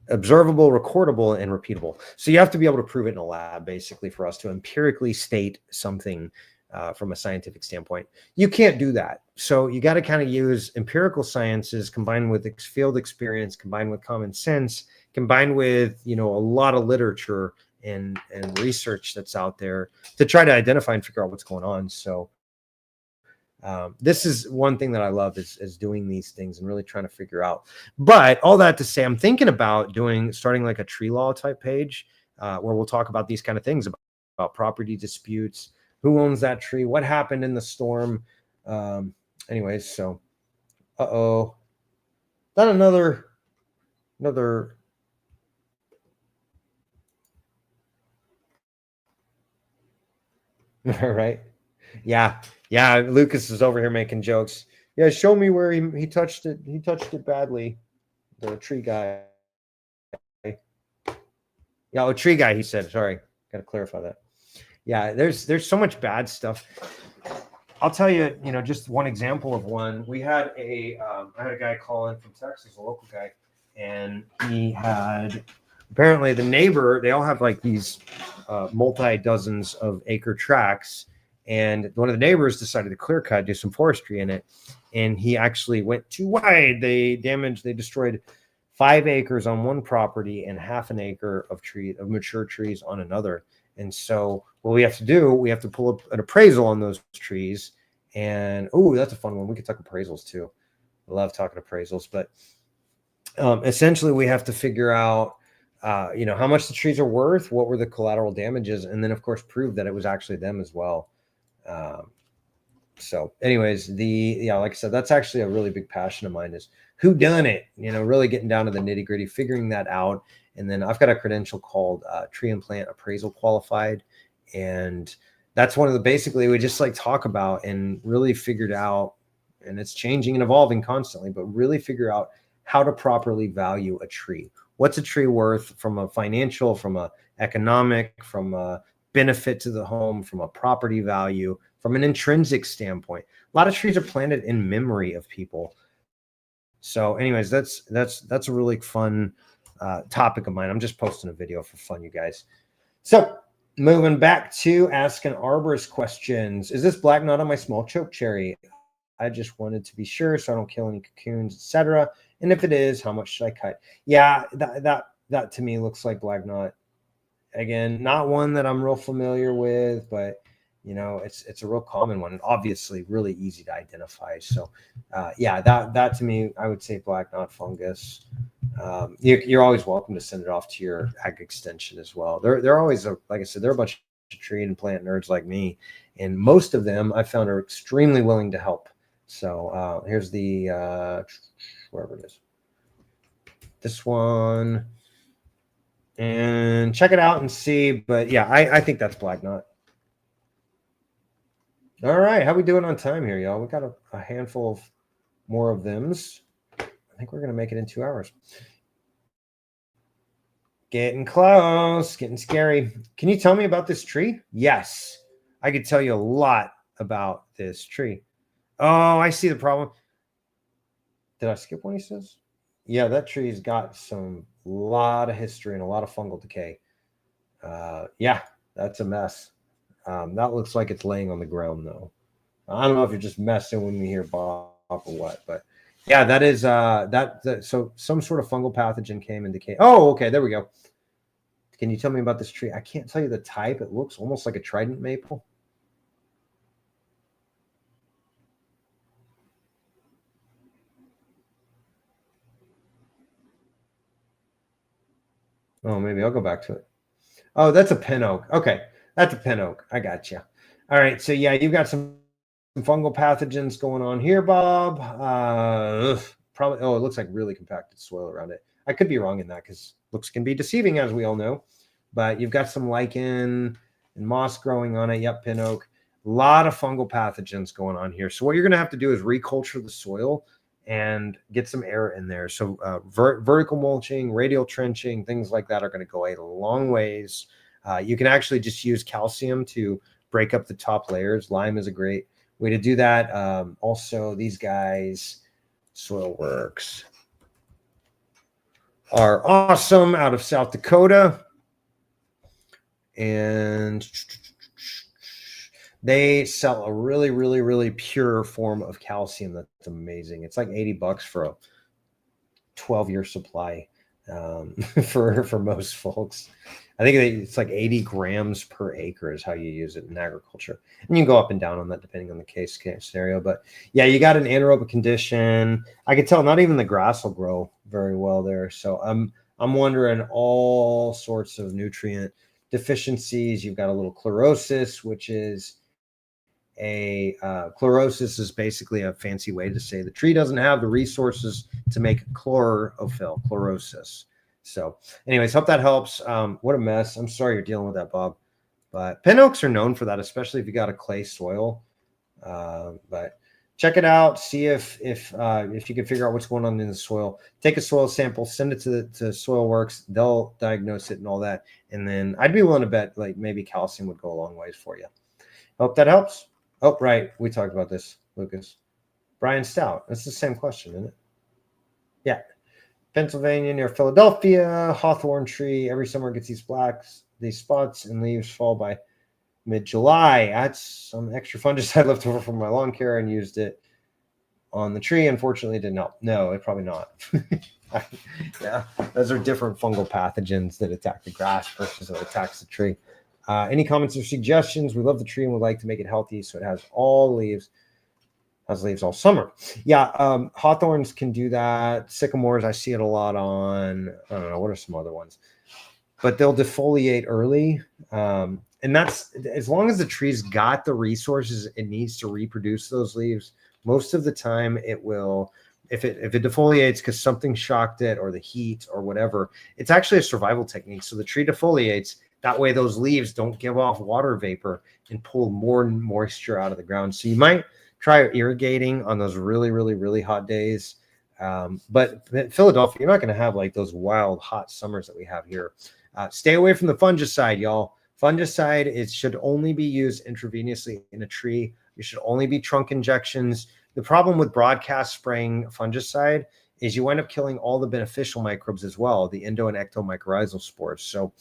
Observable, recordable, and repeatable. So you have to be able to prove it in a lab, basically, for us to empirically state something from a scientific standpoint. You can't do that. So you got to kind of use empirical sciences combined with field experience, combined with common sense, combined with, a lot of literature and research that's out there to try to identify and figure out what's going on. So this is one thing that I love is doing these things and really trying to figure out. But all that to say, I'm thinking about starting like a tree law type page where we'll talk about these kind of things about property disputes, who owns that tree, what happened in the storm. Anyways, so, not another, all right. Yeah. Lucas is over here making jokes. Yeah. Show me where he touched it. He touched it badly. The tree guy. Yeah. Tree guy. He said, sorry. Got to clarify that. Yeah. There's so much bad stuff. I'll tell you, just one example of one. We had I had a guy call in from Texas, a local guy, and he had apparently the neighbor, they all have like these multi-dozens of acre tracts. And one of the neighbors decided to clear cut, do some forestry in it. And he actually went too wide. They destroyed 5 acres on one property and half an acre of mature trees on another. And so what we have to do, we have to pull up an appraisal on those trees. And, that's a fun one. We could talk appraisals too. I love talking appraisals, but essentially we have to figure out, how much the trees are worth, what were the collateral damages, and then of course prove that it was actually them as well. So anyways, like I said, that's actually a really big passion of mine, is who done it, really getting down to the nitty gritty, figuring that out. And then I've got a credential called Tree and Plant Appraisal Qualified. And that's one of the, basically we just like talk about and really figured out, and it's changing and evolving constantly, but really figure out how to properly value a tree. What's a tree worth from a financial, from a economic, from a benefit to the home, from a property value, from an intrinsic standpoint. A lot of trees are planted in memory of people. So anyways, that's a really fun topic of mine. I'm just posting a video for fun, you guys. So moving back to asking arborist questions. Is this black knot on my small choke cherry? I just wanted to be sure so I don't kill any cocoons, etc. And if it is, how much should I cut? Yeah, that to me looks like black knot. Again, not one that I'm real familiar with, but it's a real common one, and obviously really easy to identify. So yeah, that to me, I would say black knot fungus. You're always welcome to send it off to your ag extension as well. They're always like I said, they're a bunch of tree and plant nerds like me, and most of them I found are extremely willing to help. So here's the wherever it is, this one, and check it out and see. But yeah, I think that's black knot. All right, how we doing on time here, y'all? We got a handful of more of thems. I think we're gonna make it in 2 hours. Getting close, getting scary. Can you tell me about this tree? Yes, I could tell you a lot about this tree. Oh, I see the problem. Did I skip one, he says? Yeah, that tree's got some lot of history and a lot of fungal decay. Yeah, that's a mess. That looks like it's laying on the ground, though. I don't know if you're just messing with me here, Bob, or what, but yeah, that is so some sort of fungal pathogen came and decayed. Oh, okay, there we go. Can you tell me about this tree? I can't tell you the type. It looks almost like a trident maple. Oh, maybe I'll go back to it. Oh, that's a pin oak. Okay, that's a pin oak. I got you. All right, so yeah, you've got some fungal pathogens going on here, Bob. Probably. Oh, it looks like really compacted soil around it. I could be wrong in that because looks can be deceiving, as we all know. But you've got some lichen and moss growing on it. Yep, pin oak. A lot of fungal pathogens going on here. So what you're going to have to do is reculture the soil and get some air in there. So vertical mulching, radial trenching, things like that are going to go a long ways. You can actually just use calcium to break up the top layers. Lime is a great way to do that. Also, these guys, Soil Works, are awesome out of South Dakota. And they sell a really, really, really pure form of calcium that's amazing. It's like $80 for a 12-year supply for most folks. I think it's like 80 grams per acre is how you use it in agriculture. And you can go up and down on that depending on the case scenario. But yeah, you got an anaerobic condition. I can tell not even the grass will grow very well there. So I'm wondering all sorts of nutrient deficiencies. You've got a little chlorosis, which is chlorosis is basically a fancy way to say the tree doesn't have the resources to make chlorophyll, chlorosis. So anyways, hope that helps. What a mess. I'm sorry you're dealing with that, Bob. But pin oaks are known for that, especially if you got a clay soil. But check it out. See if you can figure out what's going on in the soil. Take a soil sample, send it to Soil Works. They'll diagnose it and all that. And then I'd be willing to bet like maybe calcium would go a long ways for you. Hope that helps. Oh, right. We talked about this, Lucas. Brian Stout. That's the same question, isn't it? Yeah. Pennsylvania near Philadelphia, hawthorn tree. Every summer gets these spots and leaves fall by mid-July. That's some extra fungicide left over from my lawn care and used it on the tree. Unfortunately, it didn't help. No, it probably not. Yeah, those are different fungal pathogens that attack the grass versus what attacks the tree. Any comments or suggestions? We love the tree and would like to make it healthy so it has all leaves. has leaves all summer. Yeah, hawthorns can do that. Sycamores, I see it a lot on. I don't know what are some other ones, but they'll defoliate early. And that's as long as the tree's got the resources it needs to reproduce those leaves. Most of the time, it will. If it defoliates because something shocked it or the heat or whatever, it's actually a survival technique. So the tree defoliates. That way, those leaves don't give off water vapor and pull more moisture out of the ground. So you might try irrigating on those really, really, really hot days. But in Philadelphia, you're not going to have like those wild hot summers that we have here. Stay away from the fungicide, y'all. Fungicide should only be used intravenously in a tree. It should only be trunk injections. The problem with broadcast spraying fungicide is you wind up killing all the beneficial microbes as well, the endo and ectomycorrhizal spores. So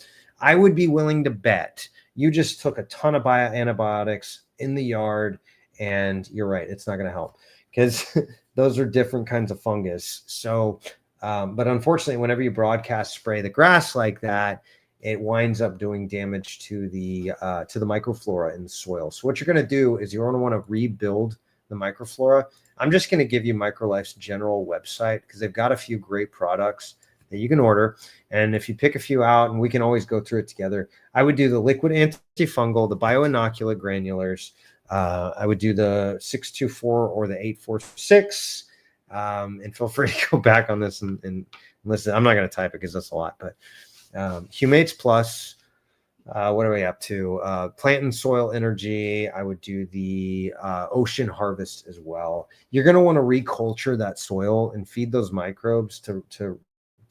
I would be willing to bet you just took a ton of antibiotics in the yard, and you're right, it's not going to help because those are different kinds of fungus. So, but unfortunately, whenever you broadcast spray the grass like that, it winds up doing damage to the microflora in the soil. So what you're going to do is you're going to want to rebuild the microflora. I'm just going to give you Microlife's general website because they've got a few great products that you can order. And if you pick a few out, and we can always go through it together, I would do the liquid antifungal, the bioinoculant granulars. I would do the 624 or the 846. And feel free to go back on this and listen. I'm not going to type it because that's a lot, but Humates Plus. What are we up to? Plant and soil energy. I would do the ocean harvest as well. You're going to want to reculture that soil and feed those microbes to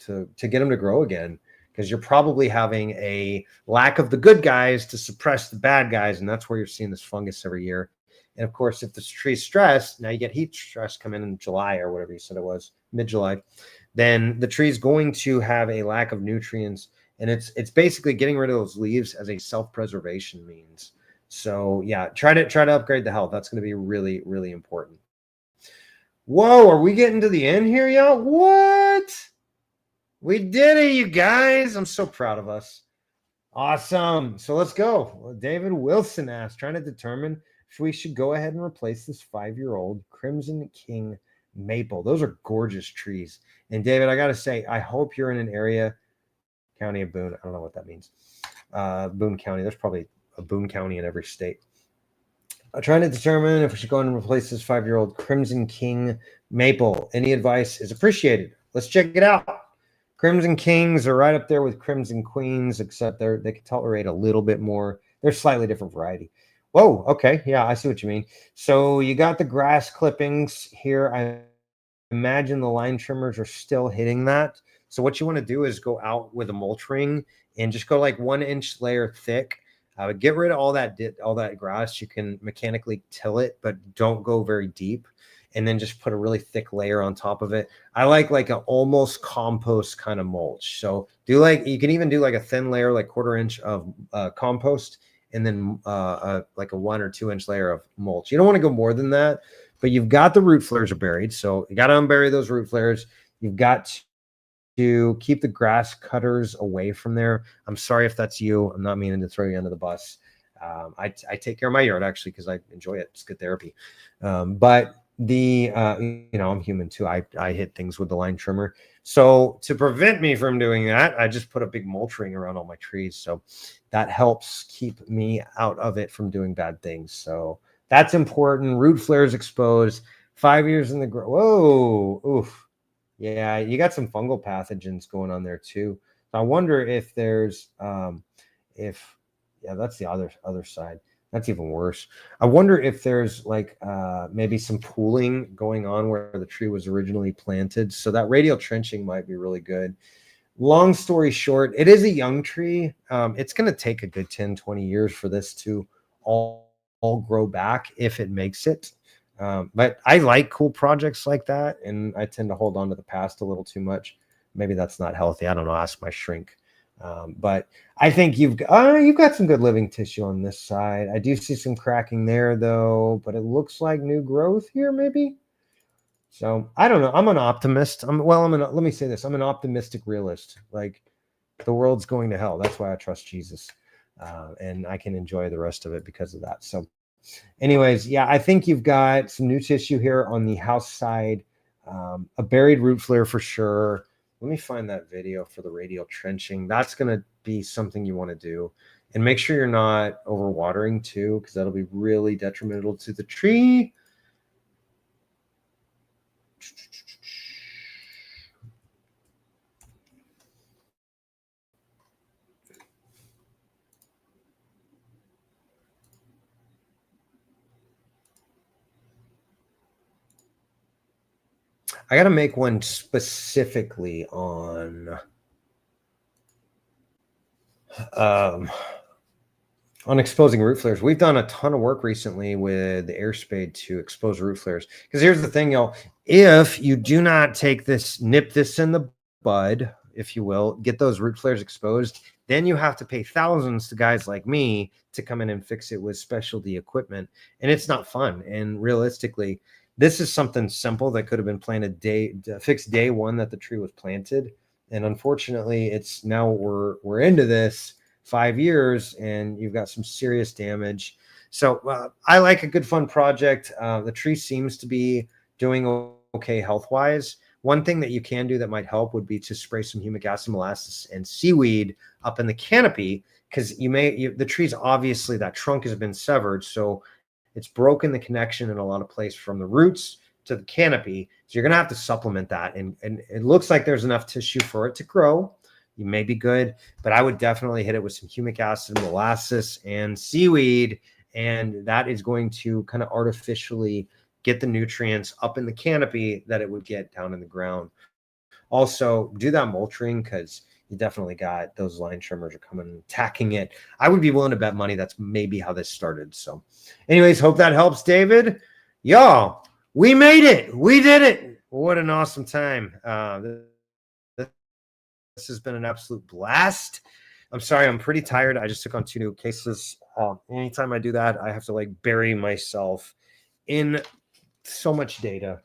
get them to grow again, because you're probably having a lack of the good guys to suppress the bad guys, and that's where you're seeing this fungus every year. And of course, if the tree's stressed, now you get heat stress come in July or whatever you said it was, mid-July, then the tree's going to have a lack of nutrients. And it's basically getting rid of those leaves as a self-preservation means. So yeah, try to upgrade the health. That's going to be really, really important. Whoa, are we getting to the end here, y'all? What? We did it, you guys. I'm so proud of us. Awesome. So let's go. Well, David Wilson asked, trying to determine if we should go ahead and replace this 5-year-old Crimson King maple. Those are gorgeous trees. And David, I got to say, I hope you're in an area, County of Boone. I don't know what that means. Boone County. There's probably a Boone County in every state. I'm trying to determine if we should go and replace this 5-year-old Crimson King maple. Any advice is appreciated. Let's check it out. Crimson Kings are right up there with Crimson Queens, except they can tolerate a little bit more. They're slightly different variety. Whoa, okay. Yeah, I see what you mean. So you got the grass clippings here. I imagine the line trimmers are still hitting that. So what you want to do is go out with a mulch ring and just go like 1-inch layer thick. Get rid of all that grass. You can mechanically till it, but don't go very deep. And then just put a really thick layer on top of it. I like an almost compost kind of mulch. So you can even do like a thin layer, like 1/4 inch of compost, and then like a 1 or 2 inch layer of mulch. You don't want to go more than that, but you've got the root flares are buried. So you got to unbury those root flares. You've got to keep the grass cutters away from there. I'm sorry if that's you. I'm not meaning to throw you under the bus. I take care of my yard actually because I enjoy it. It's good therapy. But I'm human too. I hit things with the line trimmer. So to prevent me from doing that, I just put a big mulch ring around all my trees. So that helps keep me out of it from doing bad things. So that's important. Root flares exposed. 5 years in the ground. Whoa, oof. Yeah, you got some fungal pathogens going on there too. So I wonder if there's that's the other side. That's even worse. I wonder if there's like maybe some pooling going on where the tree was originally planted. So that radial trenching might be really good. Long story short, it is a young tree. It's going to take a good 10, 20 years for this to all grow back if it makes it. But I like cool projects like that, and I tend to hold on to the past a little too much. Maybe that's not healthy. I don't know. Ask my shrink. But I think you've got some good living tissue on this side. I do see some cracking there though, but it looks like new growth here maybe. So I don't know. I'm an optimist. Let me say this. I'm an optimistic realist. Like the world's going to hell. That's why I trust Jesus. And I can enjoy the rest of it because of that. So anyways, yeah, I think you've got some new tissue here on the house side, a buried root flare for sure. Let me find that video for the radial trenching. That's going to be something you want to do. And make sure you're not overwatering too, because that'll be really detrimental to the tree. I got to make one specifically on exposing root flares. We've done a ton of work recently with the air spade to expose root flares. Because here's the thing, y'all. If you do not take this, nip this in the bud, if you will, get those root flares exposed, then you have to pay thousands to guys like me to come in and fix it with specialty equipment. And it's not fun. And realistically, this is something simple that could have been fixed day one that the tree was planted. And unfortunately, it's now we're into this 5 years and you've got some serious damage. So I like a good fun project. The tree seems to be doing okay health-wise. One thing that you can do that might help would be to spray some humic acid, molasses, and seaweed up in the canopy, because the tree's obviously, that trunk has been severed, so it's broken the connection in a lot of places from the roots to the canopy. So you're going to have to supplement that. And it looks like there's enough tissue for it to grow. You may be good, but I would definitely hit it with some humic acid, molasses, and seaweed. And that is going to kind of artificially get the nutrients up in the canopy that it would get down in the ground. Also, do that mulching, because you definitely got those line trimmers are coming and attacking it. I would be willing to bet money that's maybe how this started. So anyways, hope that helps, David. Y'all, we made it. We did it. What an awesome time. This has been an absolute blast. I'm sorry, I'm pretty tired. I just took on 2 new cases. Anytime I do that, I have to like bury myself in so much data.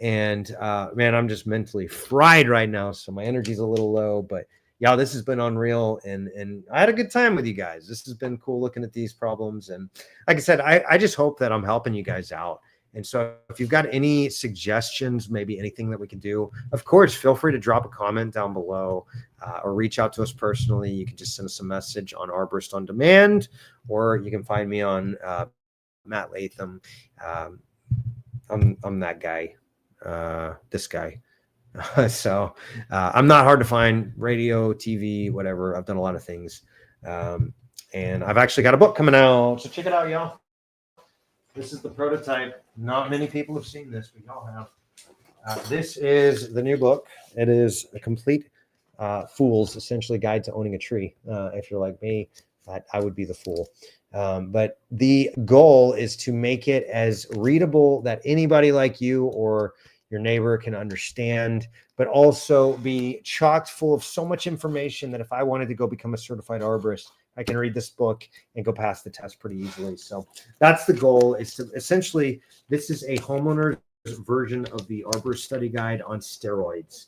And man, I'm just mentally fried right now. So my energy's a little low, but yeah, this has been unreal. And I had a good time with you guys. This has been cool looking at these problems. And like I said, I just hope that I'm helping you guys out. And so if you've got any suggestions, maybe anything that we can do, of course, feel free to drop a comment down below or reach out to us personally. You can just send us a message on Arborist on Demand, or you can find me on Matt Latham. I'm that guy, this guy. So I'm not hard to find. Radio, TV, whatever. I've done a lot of things. And I've actually got a book coming out. So check it out, y'all. This is the prototype. Not many people have seen this, but y'all have. This is the new book. It is a complete fool's, essentially, guide to owning a tree. If you're like me, I would be the fool. But the goal is to make it as readable that anybody like you or your neighbor can understand, but also be chocked full of so much information that if I wanted to go become a certified arborist, I can read this book and go pass the test pretty easily. So that's the goal, is to essentially, this is a homeowner's version of the Arborist study guide on steroids.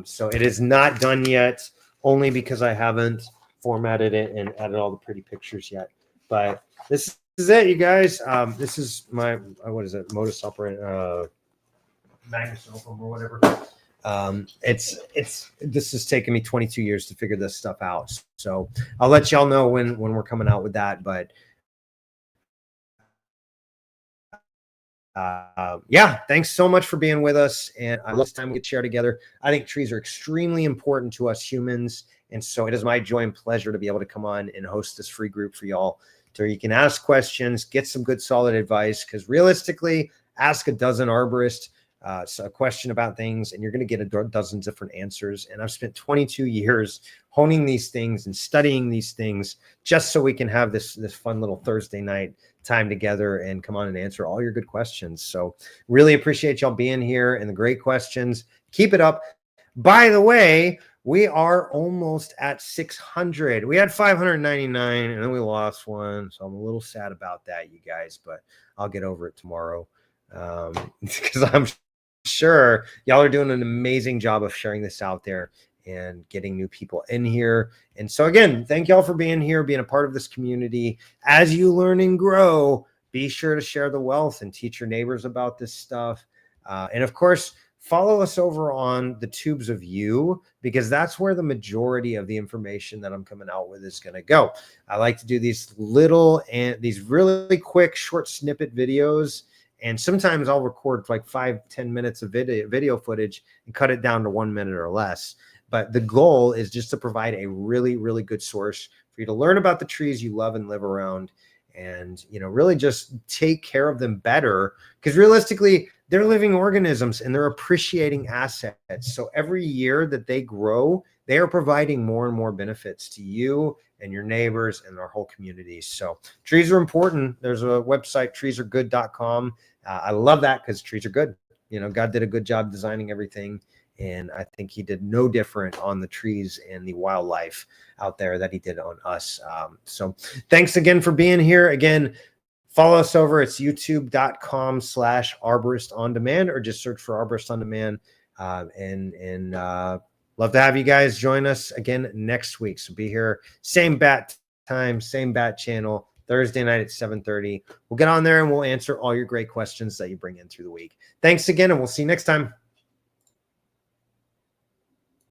So it is not done yet, only because I haven't formatted it and added all the pretty pictures yet. But this is it, you guys. This is my, what is it? Modus operandi, Magnus Opum or whatever. This has taken me 22 years to figure this stuff out. So I'll let y'all know when we're coming out with that. But yeah, thanks so much for being with us. And I love the time we get to share together. I think trees are extremely important to us humans. And so it is my joy and pleasure to be able to come on and host this free group for y'all, so you can ask questions, get some good solid advice. Because realistically, ask a dozen arborists a question about things, and you're going to get a dozen different answers. And I've spent 22 years honing these things and studying these things just so we can have this fun little Thursday night time together and come on and answer all your good questions. So really appreciate y'all being here and the great questions. Keep it up. By the way, we are almost at 600. We had 599 and then we lost one. So I'm a little sad about that, you guys, but I'll get over it tomorrow. Because I'm sure y'all are doing an amazing job of sharing this out there and getting new people in here. And so again, thank y'all for being here, being a part of this community. As you learn and grow, be sure to share the wealth and teach your neighbors about this stuff. And of course, follow us over on the Tubes of You, because that's where the majority of the information that I'm coming out with is going to go. I like to do these these really quick short snippet videos. And sometimes I'll record like 5-10 minutes of video footage and cut it down to 1 minute or less. But the goal is just to provide a really, really good source for you to learn about the trees you love and live around, and, you know, really just take care of them better, because realistically, they're living organisms and they're appreciating assets. So every year that they grow, they are providing more and more benefits to you and your neighbors and our whole community. So trees are important. There's a website, treesaregood.com. I love that because trees are good. You know, God did a good job designing everything. And I think he did no different on the trees and the wildlife out there that he did on us. So thanks again for being here. Again, follow us over. It's youtube.com/Arborist On Demand, or just search for Arborist On Demand. Love to have you guys join us again next week. So be here, same bat time, same bat channel, Thursday night at 7:30. We'll get on there and we'll answer all your great questions that you bring in through the week. Thanks again, and we'll see you next time.